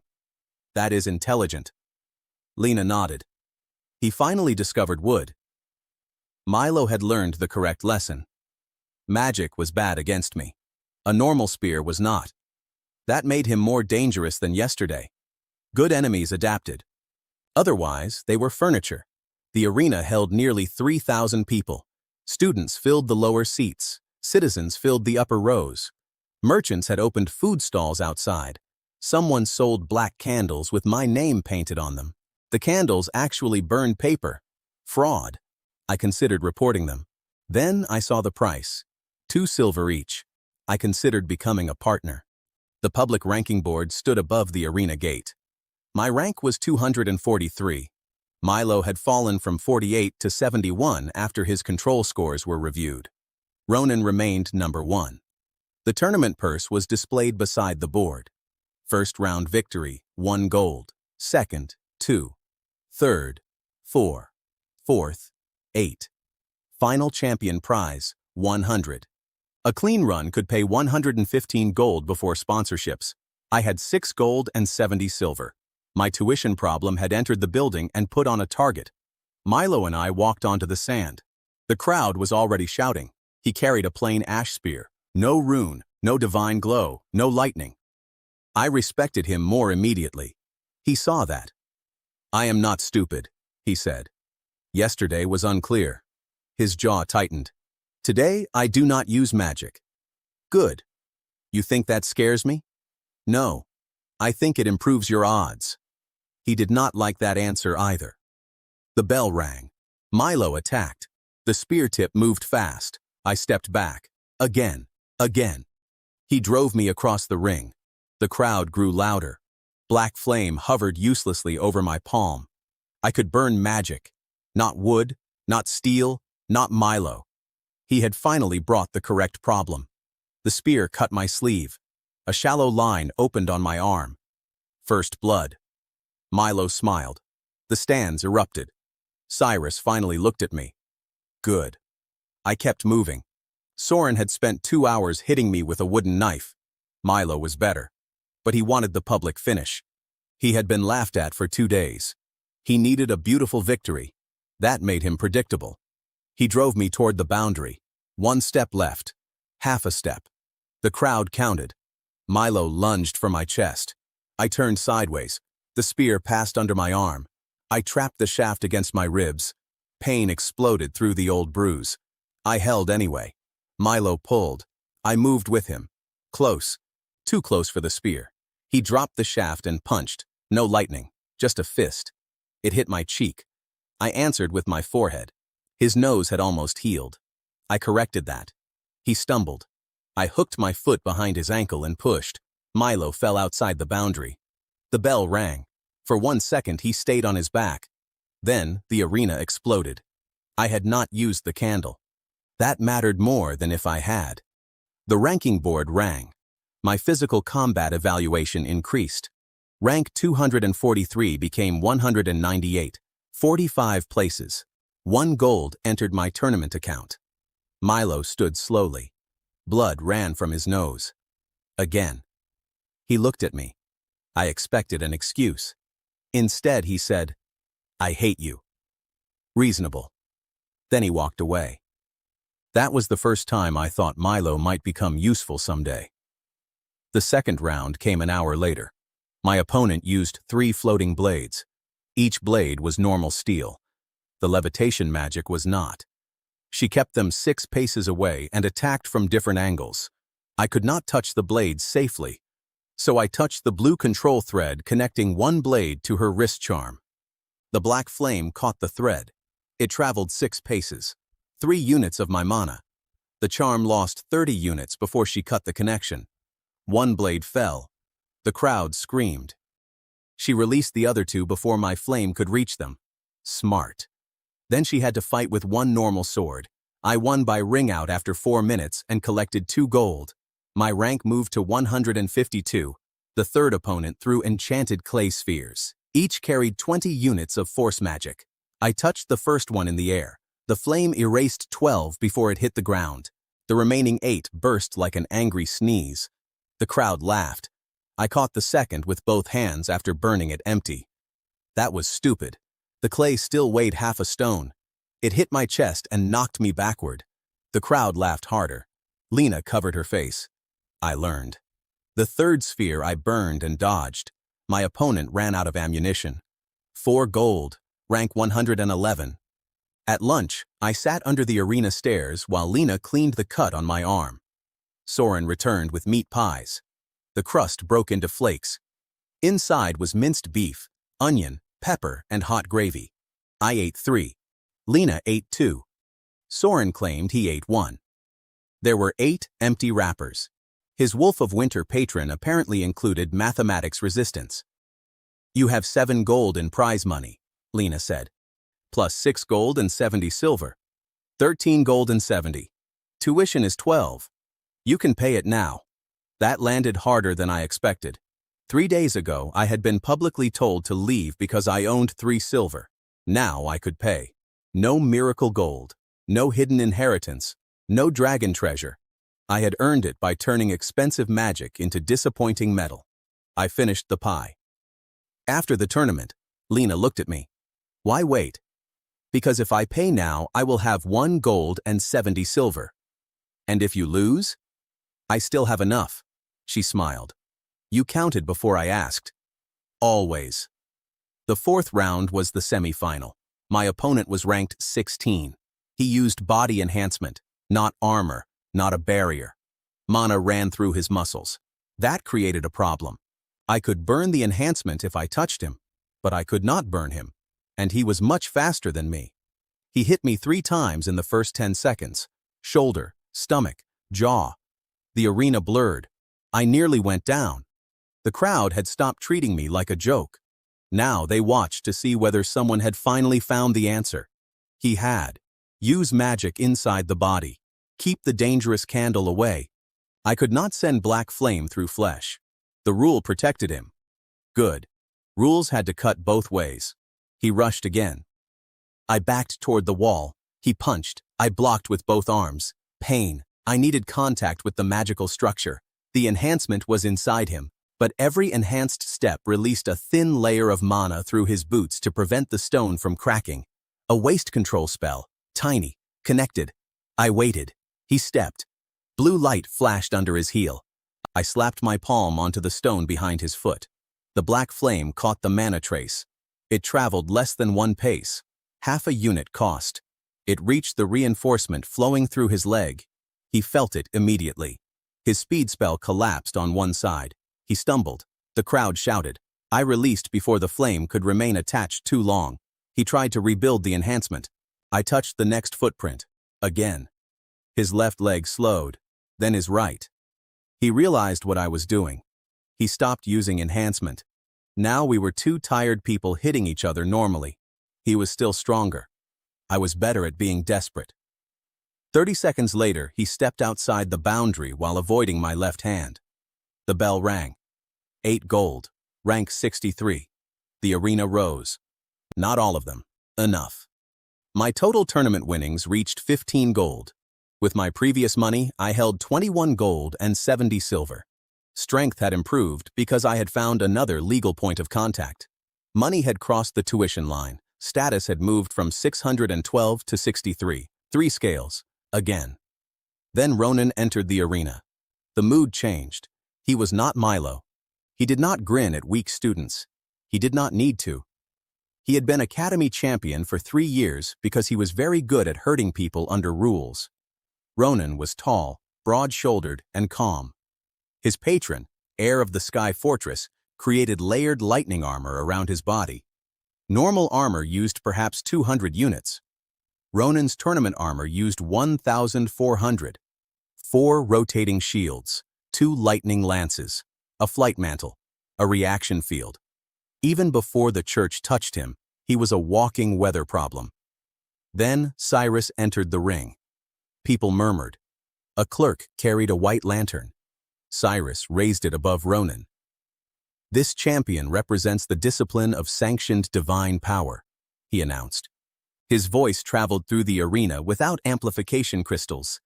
That is intelligent. Lena nodded. He finally discovered wood. Milo had learned the correct lesson. Magic was bad against me. A normal spear was not. That made him more dangerous than yesterday. Good enemies adapted. Otherwise, they were furniture. The arena held nearly 3,000 people. Students filled the lower seats. Citizens filled the upper rows. Merchants had opened food stalls outside. Someone sold black candles with my name painted on them. The candles actually burned paper. Fraud. I considered reporting them. Then I saw the price. 2 silver each. I considered becoming a partner. The public ranking board stood above the arena gate. My rank was 243. Milo had fallen from 48 to 71 after his control scores were reviewed. Ronan remained number 1. The tournament purse was displayed beside the board. First round victory, 1 gold. Second, 2. Third, 4. Fourth, 8. Final champion prize, 100. A clean run could pay 115 gold before sponsorships. I had 6 gold and 70 silver. My tuition problem had entered the building and put on a target. Milo and I walked onto the sand. The crowd was already shouting. He carried a plain ash spear. No rune, no divine glow, no lightning. I respected him more immediately. He saw that. I am not stupid, he said. Yesterday was unclear. His jaw tightened. Today, I do not use magic. Good. You think that scares me? No. I think it improves your odds. He did not like that answer either. The bell rang. Milo attacked. The spear tip moved fast. I stepped back. Again. He drove me across the ring. The crowd grew louder. Black flame hovered uselessly over my palm. I could burn magic. Not wood, not steel, not Milo. He had finally brought the correct problem. The spear cut my sleeve. A shallow line opened on my arm. First blood. Milo smiled. The stands erupted. Cyrus finally looked at me. Good. I kept moving. Soren had spent 2 hours hitting me with a wooden knife. Milo was better. But he wanted the public finish. He had been laughed at for 2 days. He needed a beautiful victory. That made him predictable. He drove me toward the boundary. 1 step left. Half a step. The crowd counted. Milo lunged for my chest. I turned sideways. The spear passed under my arm. I trapped the shaft against my ribs. Pain exploded through the old bruise. I held anyway. Milo pulled. I moved with him. Close. Too close for the spear. He dropped the shaft and punched. No lightning. Just a fist. It hit my cheek. I answered with my forehead. His nose had almost healed. I corrected that. He stumbled. I hooked my foot behind his ankle and pushed. Milo fell outside the boundary. The bell rang. For 1 second he stayed on his back. Then the arena exploded. I had not used the candle. That mattered more than if I had. The ranking board rang. My physical combat evaluation increased. Rank 243 became 198. 45 places. 1 gold entered my tournament account. Milo stood slowly. Blood ran from his nose. Again. He looked at me. I expected an excuse. Instead, he said, I hate you. Reasonable. Then he walked away. That was the first time I thought Milo might become useful someday. The second round came an hour later. My opponent used 3 floating blades. Each blade was normal steel. The levitation magic was not. She kept them 6 paces away and attacked from different angles. I could not touch the blades safely, so I touched the blue control thread connecting 1 blade to her wrist charm. The black flame caught the thread. It traveled 6 paces, 3 units of my mana. The charm lost 30 units before she cut the connection. 1 blade fell. The crowd screamed. She released the other 2 before my flame could reach them. Smart. Then she had to fight with 1 normal sword. I won by ring out after 4 minutes and collected 2 gold. My rank moved to 152. The third opponent threw enchanted clay spheres. Each carried 20 units of force magic. I touched the first one in the air. The flame erased 12 before it hit the ground. The remaining 8 burst like an angry sneeze. The crowd laughed. I caught the second with both hands after burning it empty. That was stupid. The clay still weighed half a stone. It hit my chest and knocked me backward. The crowd laughed harder. Lena covered her face. I learned. The third sphere I burned and dodged. My opponent ran out of ammunition. 4 gold, rank 111. At lunch, I sat under the arena stairs while Lena cleaned the cut on my arm. Soren returned with meat pies. The crust broke into flakes. Inside was minced beef, onion, pepper, and hot gravy. I ate 3. Lena ate 2. Soren claimed he ate 1. There were 8 empty wrappers. His Wolf of Winter patron apparently included mathematics resistance. You have 7 gold in prize money, Lena said, plus 6 gold and 70 silver. 13 gold and 70. Tuition is 12. You can pay it now. That landed harder than I expected. 3 days ago, I had been publicly told to leave because I owned 3 silver. Now I could pay. No miracle gold. No hidden inheritance. No dragon treasure. I had earned it by turning expensive magic into disappointing metal. I finished the pie. After the tournament, Lena looked at me. Why wait? Because if I pay now, I will have 1 gold and 70 silver. And if you lose? I still have enough. She smiled. You counted before I asked. Always. The 4th round was the semi-final. My opponent was ranked 16. He used body enhancement, not armor, not a barrier. Mana ran through his muscles. That created a problem. I could burn the enhancement if I touched him, but I could not burn him, and he was much faster than me. He hit me 3 times in the first 10 seconds. Shoulder, stomach, jaw. The arena blurred. I nearly went down. The crowd had stopped treating me like a joke. Now they watched to see whether someone had finally found the answer. He had. Use magic inside the body. Keep the dangerous candle away. I could not send black flame through flesh. The rule protected him. Good. Rules had to cut both ways. He rushed again. I backed toward the wall. He punched. I blocked with both arms. Pain. I needed contact with the magical structure. The enhancement was inside him, but every enhanced step released a thin layer of mana through his boots to prevent the stone from cracking. A waist control spell. Tiny. Connected. I waited. He stepped. Blue light flashed under his heel. I slapped my palm onto the stone behind his foot. The black flame caught the mana trace. It traveled less than 1 pace. Half a unit cost. It reached the reinforcement flowing through his leg. He felt it immediately. His speed spell collapsed on one side. He stumbled. The crowd shouted. I released before the flame could remain attached too long. He tried to rebuild the enhancement. I touched the next footprint. Again. His left leg slowed, then his right. He realized what I was doing. He stopped using enhancement. Now we were 2 tired people hitting each other normally. He was still stronger. I was better at being desperate. 30 seconds later, he stepped outside the boundary while avoiding my left hand. The bell rang. 8 gold, rank 63. The arena rose. Not all of them. Enough. My total tournament winnings reached 15 gold. With my previous money, I held 21 gold and 70 silver. Strength had improved because I had found another legal point of contact. Money had crossed the tuition line. Status had moved from 612 to 63. 3 scales. Again. Then Ronan entered the arena. The mood changed. He was not Milo. He did not grin at weak students. He did not need to. He had been academy champion for 3 years because he was very good at hurting people under rules. Ronan was tall, broad-shouldered, and calm. His patron, heir of the Sky Fortress, created layered lightning armor around his body. Normal armor used perhaps 200 units. Ronan's tournament armor used 1,400. 4 rotating shields, 2 lightning lances, a flight mantle, a reaction field. Even before the church touched him, he was a walking weather problem. Then Cyrus entered the ring. People murmured. A clerk carried a white lantern. Cyrus raised it above Ronan. "This champion represents the discipline of sanctioned divine power," he announced. His voice traveled through the arena without amplification crystals.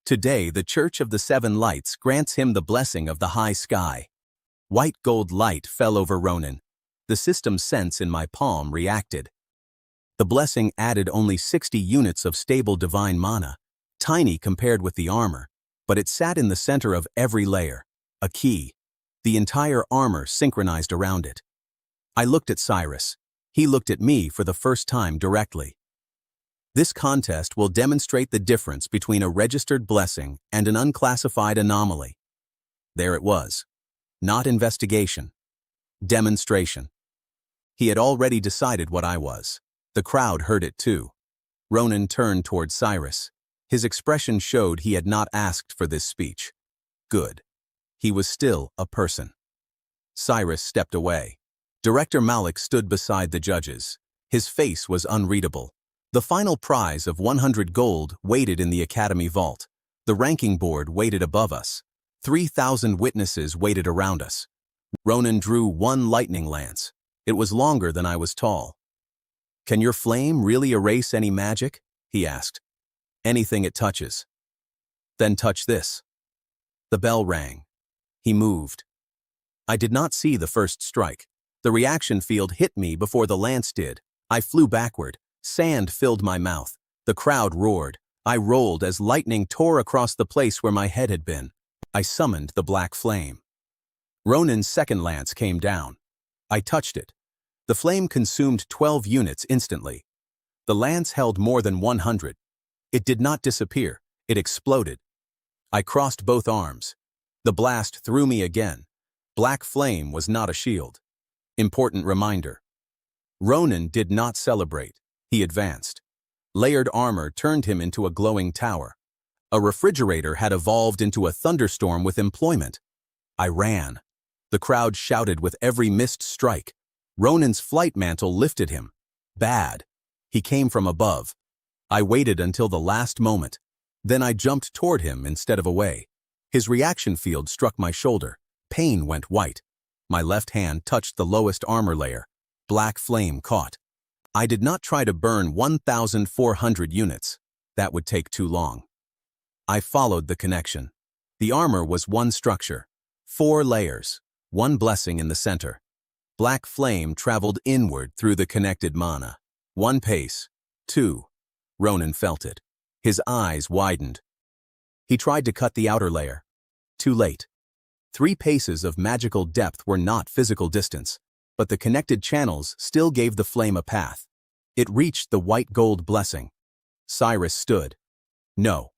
"Today, the Church of the Seven Lights grants him the blessing of the high sky." White gold light fell over Ronan. The system sense in my palm reacted. The blessing added only 60 units of stable divine mana, tiny compared with the armor, but it sat in the center of every layer, a key. The entire armor synchronized around it. I looked at Cyrus. He looked at me for the first time directly. This contest will demonstrate the difference between a registered blessing and an unclassified anomaly. There it was. Not investigation. Demonstration. He had already decided what I was. The crowd heard it too. Ronan turned toward Cyrus. His expression showed he had not asked for this speech. Good. He was still a person. Cyrus stepped away. Director Malik stood beside the judges. His face was unreadable. The final prize of 100 gold waited in the Academy vault. The ranking board waited above us. 3,000 witnesses waited around us. Ronan drew one lightning lance. It was longer than I was tall. "Can your flame really erase any magic?" he asked. "Anything it touches." "Then touch this." The bell rang. He moved. I did not see the first strike. The reaction field hit me before the lance did. I flew backward. Sand filled my mouth. The crowd roared. I rolled as lightning tore across the place where my head had been. I summoned the black flame. Ronan's second lance came down. I touched it. The flame consumed 12 units instantly. The lance held more than 100. It did not disappear. It exploded. I crossed both arms. The blast threw me again. Black flame was not a shield. Important reminder. Ronan did not celebrate. He advanced. Layered armor turned him into a glowing tower. A refrigerator had evolved into a thunderstorm with employment. I ran. The crowd shouted with every missed strike. Ronan's flight mantle lifted him. Bad. He came from above. I waited until the last moment. Then I jumped toward him instead of away. His reaction field struck my shoulder. Pain went white. My left hand touched the lowest armor layer. Black flame caught. I did not try to burn 1,400 units. That would take too long. I followed the connection. The armor was one structure. 4 layers. One blessing in the center. Black flame traveled inward through the connected mana. 1 pace. 2. Ronan felt it. His eyes widened. He tried to cut the outer layer. Too late. 3 paces of magical depth were not physical distance, but the connected channels still gave the flame a path. It reached the white gold blessing. Cyrus stood. No.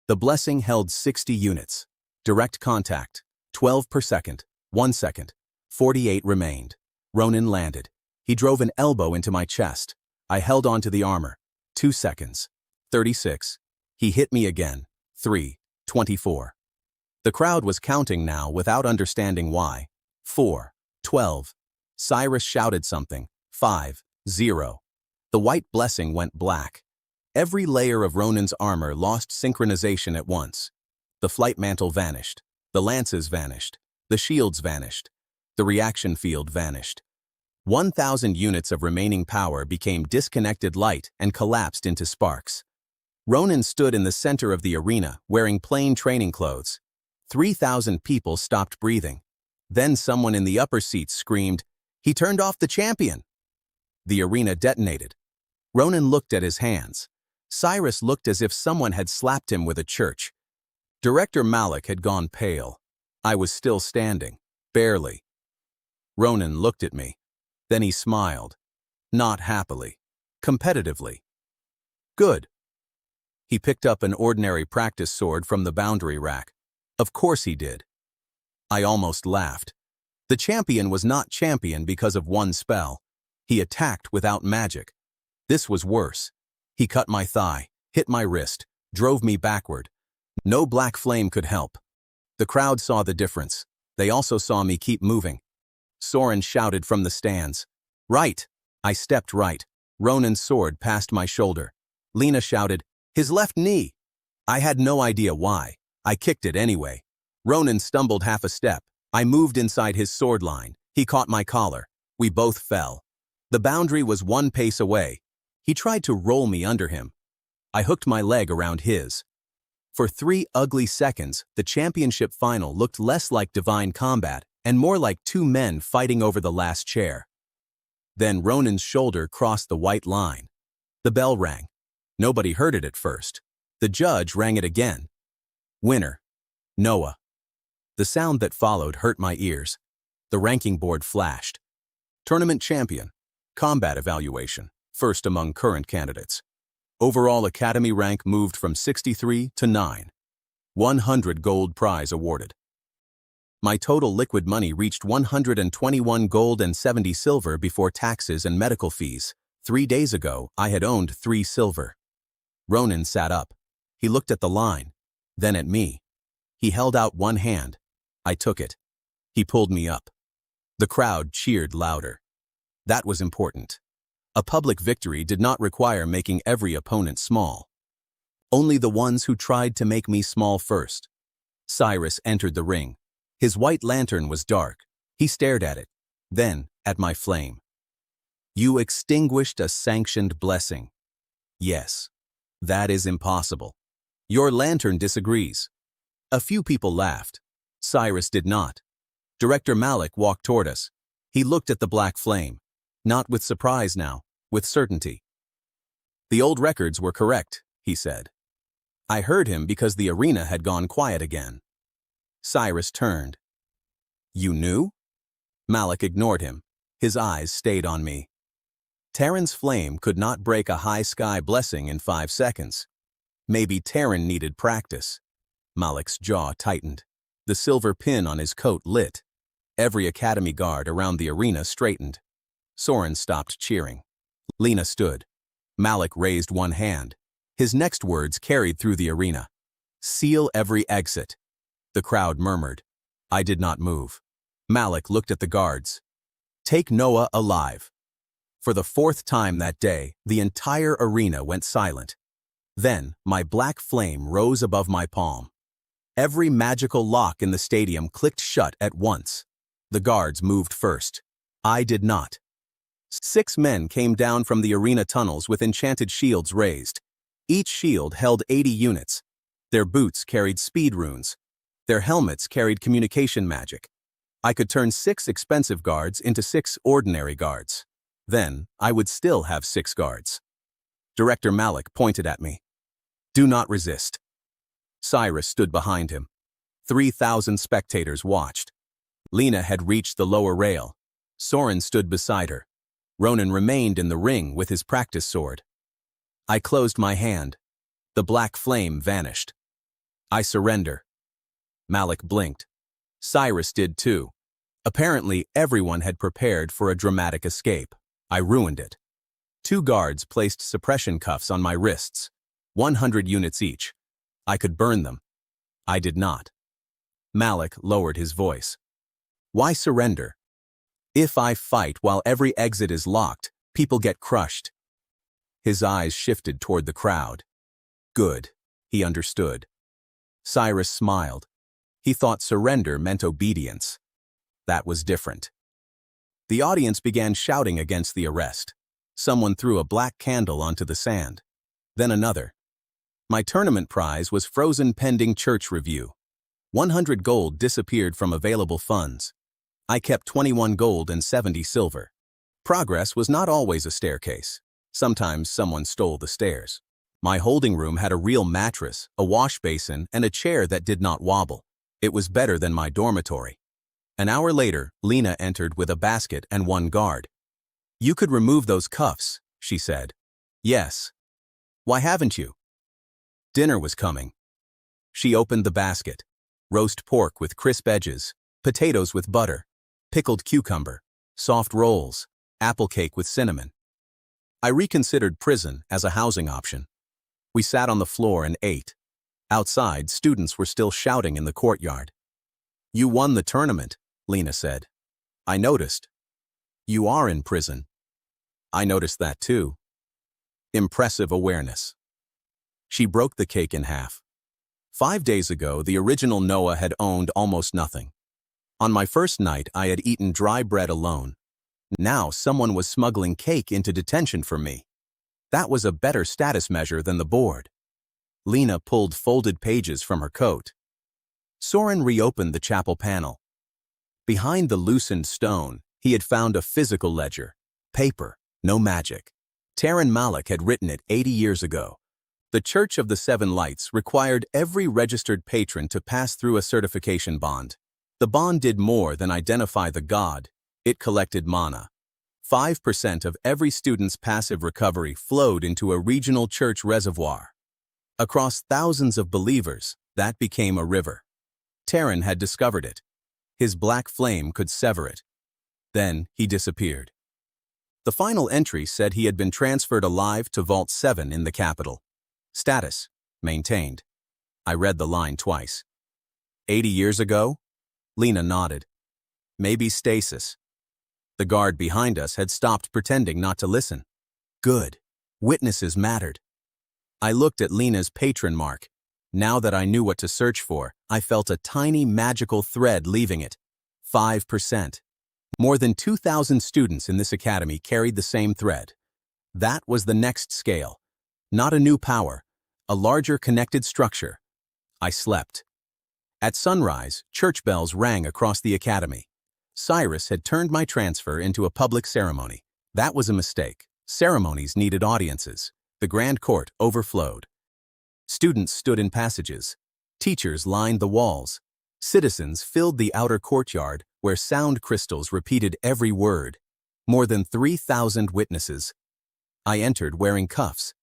The blessing held 60 units. Direct contact. 12 per second. 1 second. 48 remained. Ronan landed. He drove an elbow into my chest. I held onto the armor. 2 seconds. 36. He hit me again. 3. 24. The crowd was counting now without understanding why. 4. 12. Cyrus shouted something. 5. 0. The white blessing went black. Every layer of Ronan's armor lost synchronization at once. The flight mantle vanished. The lances vanished. The shields vanished. The reaction field vanished. 1,000 units of remaining power became disconnected light and collapsed into sparks. Ronan stood in the center of the arena, wearing plain training clothes. 3,000 people stopped breathing. Then someone in the upper seats screamed, "He turned off the champion!" The arena detonated. Ronan looked at his hands. Cyrus looked as if someone had slapped him with a church. Director Malik had gone pale. I was still standing, barely. Ronan looked at me. Then he smiled. Not happily. Competitively. Good. He picked up an ordinary practice sword from the boundary rack. Of course he did. I almost laughed. The champion was not champion because of one spell. He attacked without magic. This was worse. He cut my thigh, hit my wrist, drove me backward. No black flame could help. The crowd saw the difference. They also saw me keep moving. Soren shouted from the stands. Right. I stepped right. Ronan's sword passed my shoulder. Lena shouted, his left knee. I had no idea why. I kicked it anyway. Ronan stumbled half a step. I moved inside his sword line. He caught my collar. We both fell. The boundary was 1 pace away. He tried to roll me under him. I hooked my leg around his. For 3 ugly seconds, the championship final looked less like divine combat and more like 2 men fighting over the last chair. Then Ronan's shoulder crossed the white line. The bell rang. Nobody heard it at first. The judge rang it again. Winner. Noah. The sound that followed hurt my ears. The ranking board flashed. Tournament champion. Combat evaluation. First among current candidates. Overall academy rank moved from 63 to 9. 100 gold prize awarded. My total liquid money reached 121 gold and 70 silver before taxes and medical fees. 3 days ago, I had owned 3 silver. Ronan sat up. He looked at the line, then at me. He held out one hand. I took it. He pulled me up. The crowd cheered louder. That was important. A public victory did not require making every opponent small. Only the ones who tried to make me small first. Cyrus entered the ring. His white lantern was dark. He stared at it, then at my flame. You extinguished a sanctioned blessing. Yes, that is impossible. Your lantern disagrees. A few people laughed. Cyrus did not. Director Malik walked toward us. He looked at the black flame. Not with surprise now, with certainty. The old records were correct, he said. I heard him because the arena had gone quiet again. Cyrus turned. You knew? Malik ignored him. His eyes stayed on me. Terran's flame could not break a high sky blessing in 5 seconds. Maybe Terran needed practice. Malik's jaw tightened. The silver pin on his coat lit. Every academy guard around the arena straightened. Soren stopped cheering. Lena stood. Malik raised one hand. His next words carried through the arena. Seal every exit. The crowd murmured. I did not move. Malik looked at the guards. Take Noah alive. For the 4th time that day, the entire arena went silent. Then, my black flame rose above my palm. Every magical lock in the stadium clicked shut at once. The guards moved first. I did not. 6 men came down from the arena tunnels with enchanted shields raised. Each shield held 80 units. Their boots carried speed runes. Their helmets carried communication magic. I could turn 6 expensive guards into 6 ordinary guards. Then, I would still have 6 guards. Director Malik pointed at me. Do not resist. Cyrus stood behind him. 3,000 spectators watched. Lena had reached the lower rail. Soren stood beside her. Ronan remained in the ring with his practice sword. I closed my hand. The black flame vanished. I surrender. Malik blinked. Cyrus did too. Apparently, everyone had prepared for a dramatic escape. I ruined it. 2 guards placed suppression cuffs on my wrists. 100 units each. I could burn them. I did not. Malik lowered his voice. Why surrender? If I fight while every exit is locked, people get crushed. His eyes shifted toward the crowd. Good. He understood. Cyrus smiled. He thought surrender meant obedience. That was different. The audience began shouting against the arrest. Someone threw a black candle onto the sand. Then another. My tournament prize was frozen pending church review. 100 gold disappeared from available funds. I kept 21 gold and 70 silver. Progress was not always a staircase. Sometimes someone stole the stairs. My holding room had a real mattress, a wash basin, and a chair that did not wobble. It was better than my dormitory. An hour later, Lena entered with a basket and 1 guard. You could remove those cuffs, she said. Yes. Why haven't you? Dinner was coming. She opened the basket. Roast pork with crisp edges, potatoes with butter, pickled cucumber, soft rolls, apple cake with cinnamon. I reconsidered prison as a housing option. We sat on the floor and ate. Outside, students were still shouting in the courtyard. You won the tournament, Lena said. I noticed. You are in prison. I noticed that too. Impressive awareness. She broke the cake in half. 5 days ago, the original Noah had owned almost nothing. On my first night, I had eaten dry bread alone. Now someone was smuggling cake into detention for me. That was a better status measure than the board. Lena pulled folded pages from her coat. Soren reopened the chapel panel. Behind the loosened stone, he had found a physical ledger. Paper, no magic. Taran Malik had written it 80 years ago. The Church of the Seven Lights required every registered patron to pass through a certification bond. The bond did more than identify the god. It collected mana. 5% of every student's passive recovery flowed into a regional church reservoir. Across thousands of believers, that became a river. Taran had discovered it. His black flame could sever it. Then he disappeared. The final entry said he had been transferred alive to Vault 7 in the capital. Status: maintained. I read the line twice. 80 years ago? Lena nodded. Maybe stasis. The guard behind us had stopped pretending not to listen. Good. Witnesses mattered. I looked at Lena's patron mark. Now that I knew what to search for, I felt a tiny magical thread leaving it. 5%. More than 2,000 students in this academy carried the same thread. That was the next scale. Not a new power, a larger connected structure. I slept. At sunrise, church bells rang across the academy. Cyrus had turned my transfer into a public ceremony. That was a mistake. Ceremonies needed audiences. The grand court overflowed. Students stood in passages. Teachers lined the walls. Citizens filled the outer courtyard where sound crystals repeated every word. More than 3,000 witnesses. I entered wearing cuffs.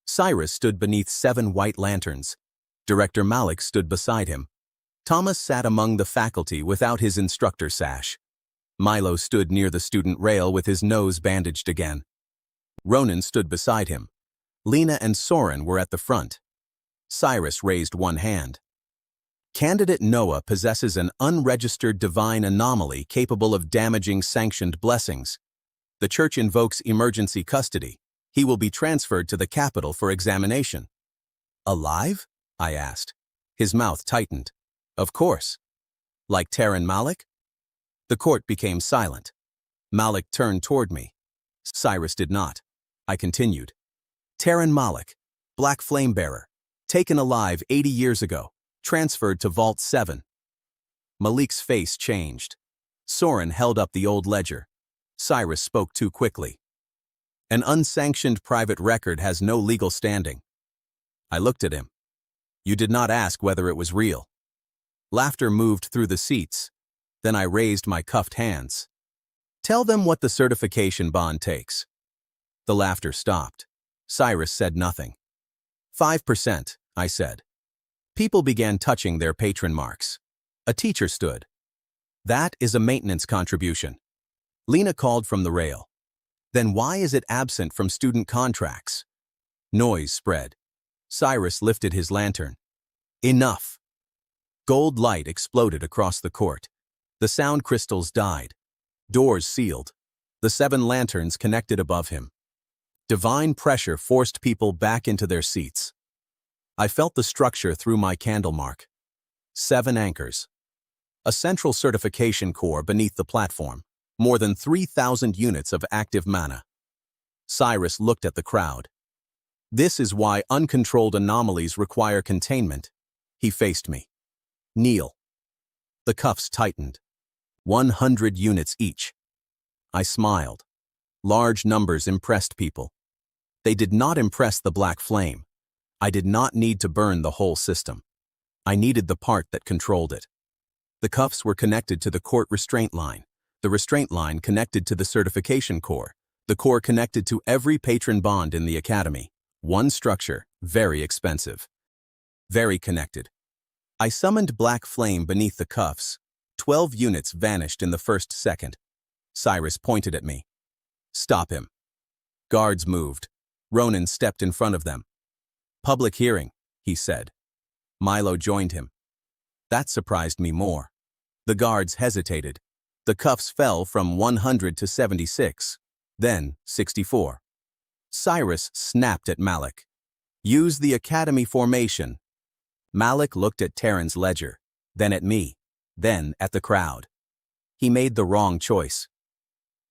Cyrus stood beneath 7 white lanterns. Director Malik stood beside him. Thomas sat among the faculty without his instructor sash. Milo stood near the student rail with his nose bandaged again. Ronan stood beside him. Lena and Soren were at the front. Cyrus raised one hand. Candidate Noah possesses an unregistered divine anomaly capable of damaging sanctioned blessings. The church invokes emergency custody. He will be transferred to the capital for examination. Alive? I asked. His mouth tightened. Of course. Like Taran Malik? The court became silent. Malik turned toward me. Cyrus did not. I continued. Taran Malik, Black Flame Bearer, taken alive 80 years ago, transferred to Vault 7. Malik's face changed. Soren held up the old ledger. Cyrus spoke too quickly. An unsanctioned private record has no legal standing. I looked at him. You did not ask whether it was real. Laughter moved through the seats. Then I raised my cuffed hands. Tell them what the certification bond takes. The laughter stopped. Cyrus said nothing. 5%, I said. People began touching their patron marks. A teacher stood. That is a maintenance contribution. Lena called from the rail. Then why is it absent from student contracts? Noise spread. Cyrus lifted his lantern. Enough. Gold light exploded across the court. The sound crystals died. Doors sealed. The 7 lanterns connected above him. Divine pressure forced people back into their seats. I felt the structure through my candle mark. 7 anchors. A central certification core beneath the platform. More than 3,000 units of active mana. Cyrus looked at the crowd. This is why uncontrolled anomalies require containment. He faced me. Kneel. The cuffs tightened. 100 units each. I smiled. Large numbers impressed people. They did not impress the black flame. I did not need to burn the whole system. I needed the part that controlled it. The cuffs were connected to the court restraint line. The restraint line connected to the certification core. The core connected to every patron bond in the academy. One structure, very expensive. Very connected. I summoned black flame beneath the cuffs. 12 units vanished in the first second. Cyrus pointed at me. Stop him. Guards moved. Ronan stepped in front of them. Public hearing, he said. Milo joined him. That surprised me more. The guards hesitated. The cuffs fell from 100 to 76, then 64. Cyrus snapped at Malik. Use the academy formation. Malik looked at Taran's ledger, then at me, then at the crowd. He made the wrong choice.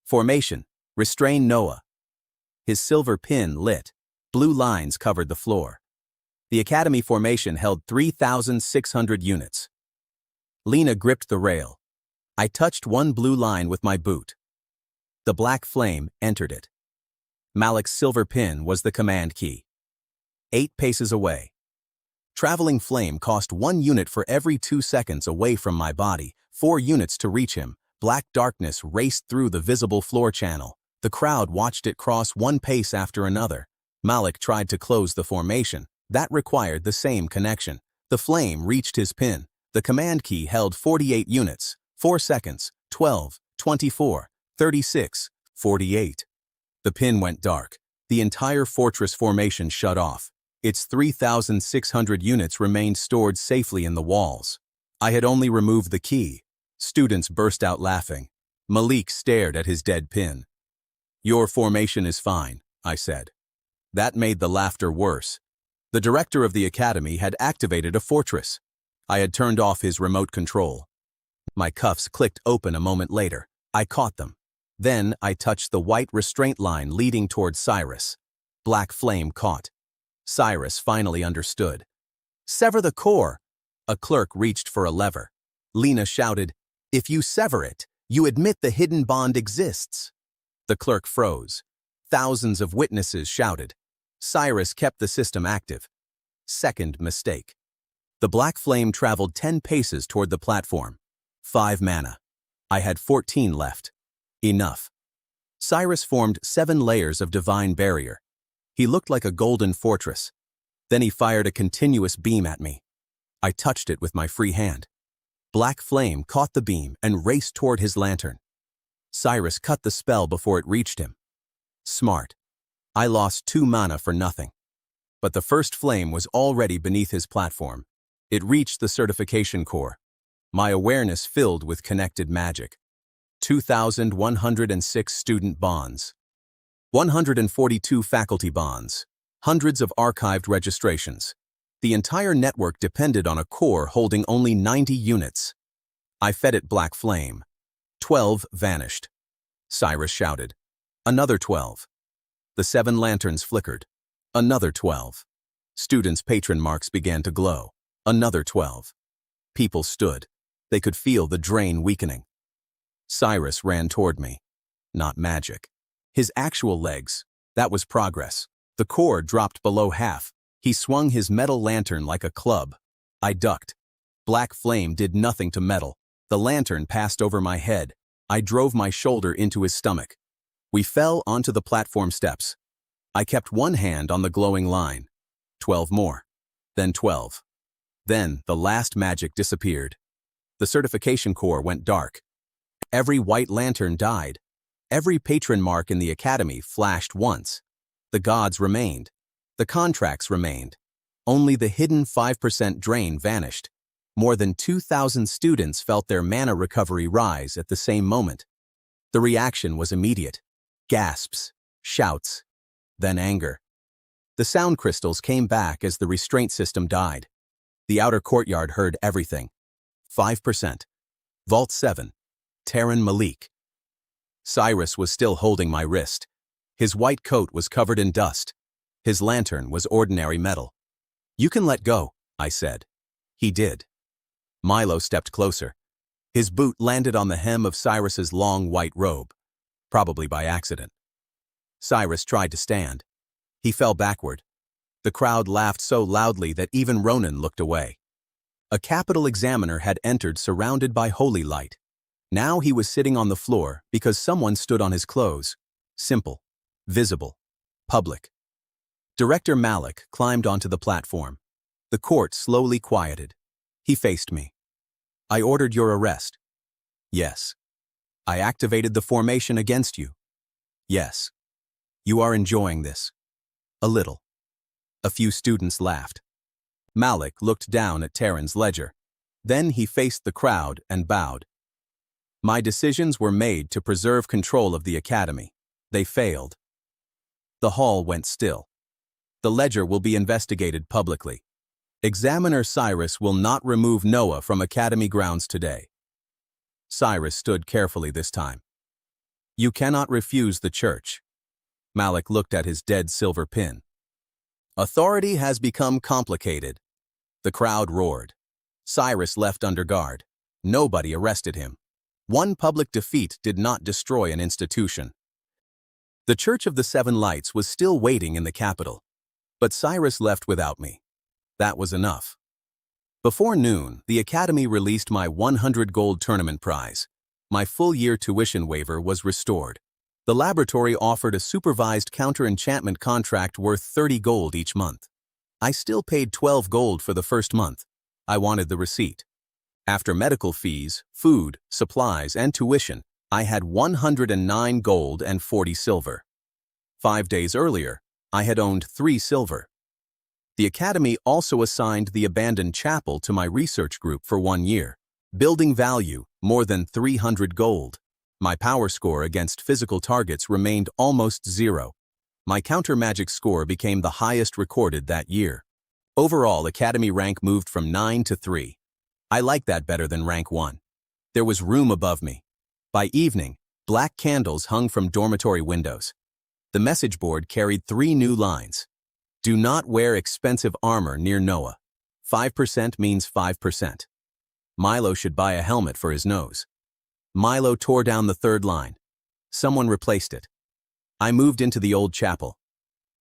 Formation. Restrain Noah. His silver pin lit. Blue lines covered the floor. The Academy formation held 3,600 units. Lena gripped the rail. I touched one blue line with my boot. The black flame entered it. Malik's silver pin was the command key. 8 paces away. Traveling flame cost 1 unit for every 2 seconds away from my body, 4 units to reach him. Black darkness raced through the visible floor channel. The crowd watched it cross 1 pace after another. Malik tried to close the formation. That required the same connection. The flame reached his pin. The command key held 48 units. 4 seconds. 12, 24, 36, 48. The pin went dark. The entire fortress formation shut off. Its 3,600 units remained stored safely in the walls. I had only removed the key. Students burst out laughing. Malik stared at his dead pin. "Your formation is fine," I said. That made the laughter worse. The director of the academy had activated a fortress. I had turned off his remote control. My cuffs clicked open a moment later. I caught them. Then I touched the white restraint line leading toward Cyrus. Black flame caught. Cyrus finally understood. "Sever the core." A clerk reached for a lever. Lena shouted, "If you sever it, you admit the hidden bond exists." The clerk froze. Thousands of witnesses shouted. Cyrus kept the system active. Second mistake. The black flame traveled 10 paces toward the platform. 5 mana. I had 14 left. Enough. Cyrus formed 7 layers of divine barrier. He looked like a golden fortress. Then he fired a continuous beam at me. I touched it with my free hand. Black flame caught the beam and raced toward his lantern. Cyrus cut the spell before it reached him. Smart. I lost 2 mana for nothing. But the first flame was already beneath his platform. It reached the certification core. My awareness filled with connected magic. 2,106 student bonds. 142 faculty bonds. Hundreds of archived registrations. The entire network depended on a core holding only 90 units. I fed it black flame. 12 vanished. Cyrus shouted. Another 12. The 7 lanterns flickered. Another 12. Students' patron marks began to glow. Another 12. People stood. They could feel the drain weakening. Cyrus ran toward me. Not magic. His actual legs. That was progress. The core dropped below half. He swung his metal lantern like a club. I ducked. Black flame did nothing to metal. The lantern passed over my head. I drove my shoulder into his stomach. We fell onto the platform steps. I kept one hand on the glowing line. 12 more. Then 12. Then the last magic disappeared. The certification core went dark. Every white lantern died. Every patron mark in the academy flashed once. The gods remained. The contracts remained. Only the hidden 5% drain vanished. More than 2,000 students felt their mana recovery rise at the same moment. The reaction was immediate. Gasps, shouts, then anger. The sound crystals came back as the restraint system died. The outer courtyard heard everything. 5%. Vault 7. Terran Malik. Cyrus was still holding my wrist. His white coat was covered in dust. His lantern was ordinary metal. "You can let go," I said. He did. Milo stepped closer. His boot landed on the hem of Cyrus's long white robe, probably by accident. Cyrus tried to stand. He fell backward. The crowd laughed so loudly that even Ronan looked away. A capital examiner had entered surrounded by holy light. Now he was sitting on the floor because someone stood on his clothes. Simple, visible, public. Director Malik climbed onto the platform. The court slowly quieted. He faced me. "I ordered your arrest." "Yes." "I activated the formation against you." "Yes." "You are enjoying this." "A little." A few students laughed. Malik looked down at Terran's ledger. Then he faced the crowd and bowed. "My decisions were made to preserve control of the academy. They failed." The hall went still. "The ledger will be investigated publicly. Examiner Cyrus will not remove Noah from academy grounds today." Cyrus stood carefully this time. You cannot refuse the church. Malik looked at his dead silver pin. Authority has become complicated. The crowd roared. Cyrus left under guard. Nobody arrested him. One public defeat did not destroy an institution. The Church of the Seven Lights was still waiting in the capital. But Cyrus left without me. That was enough. Before noon, the Academy released my 100 gold tournament prize. My full-year tuition waiver was restored. The laboratory offered a supervised counter-enchantment contract worth 30 gold each month. I still paid 12 gold for the first month. I wanted the receipt. After medical fees, food, supplies, and tuition, I had 109 gold and 40 silver. 5 days earlier, I had owned 3 silver. The Academy also assigned the abandoned chapel to my research group for 1 year. Building value, more than 300 gold. My power score against physical targets remained almost 0. My counter-magic score became the highest recorded that year. Overall, Academy rank moved from 9 to 3. I liked that better than rank 1. There was room above me. By evening, black candles hung from dormitory windows. The message board carried 3 new lines. Do not wear expensive armor near Noah. 5% means 5%. Milo should buy a helmet for his nose. Milo tore down the 3rd line. Someone replaced it. I moved into the old chapel.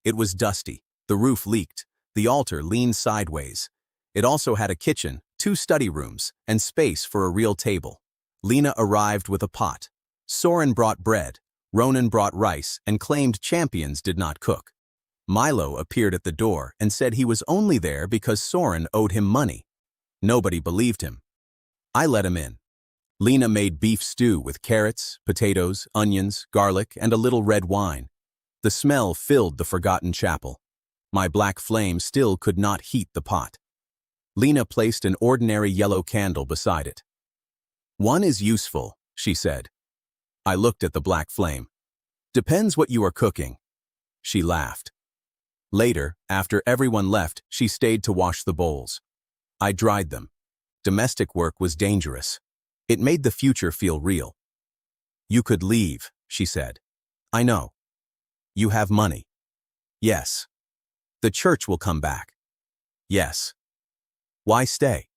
It was dusty. The roof leaked. The altar leaned sideways. It also had a kitchen, 2 study rooms, and space for a real table. Lena arrived with a pot. Soren brought bread. Ronan brought rice and claimed champions did not cook. Milo appeared at the door and said he was only there because Soren owed him money. Nobody believed him. I let him in. Lena made beef stew with carrots, potatoes, onions, garlic, and a little red wine. The smell filled the forgotten chapel. My black flame still could not heat the pot. Lena placed an ordinary yellow candle beside it. One is useful, she said. I looked at the black flame. Depends what you are cooking. She laughed. Later, after everyone left, she stayed to wash the bowls. I dried them. Domestic work was dangerous. It made the future feel real. You could leave, she said. I know. You have money. Yes. The church will come back. Yes. Why stay?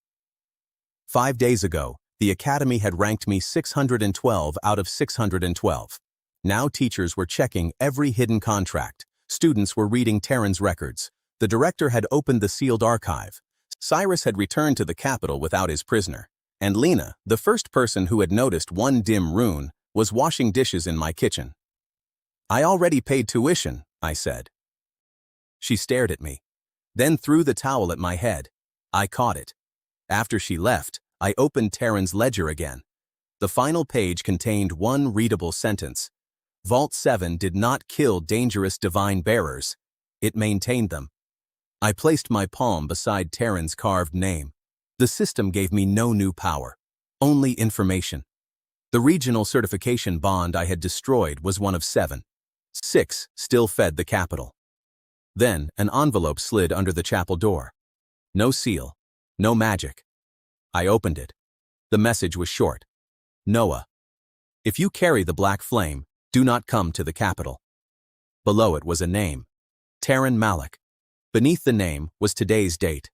5 days ago, the Academy had ranked me 612 out of 612. Now teachers were checking every hidden contract. Students were reading Terran's records. The director had opened the sealed archive. Cyrus had returned to the capital without his prisoner. And Lena, the first person who had noticed one dim rune, was washing dishes in my kitchen. I already paid tuition, I said. She stared at me, then threw the towel at my head. I caught it. After she left, I opened Terran's ledger again. The final page contained one readable sentence. Vault 7 did not kill dangerous divine bearers. It maintained them. I placed my palm beside Terran's carved name. The system gave me no new power, only information. The regional certification bond I had destroyed was one of 7. 6 still fed the capital. Then an envelope slid under the chapel door. No seal, no magic. I opened it. The message was short. Noah, if you carry the black flame, do not come to the capital. Below it was a name, Terran Malik. Beneath the name was today's date,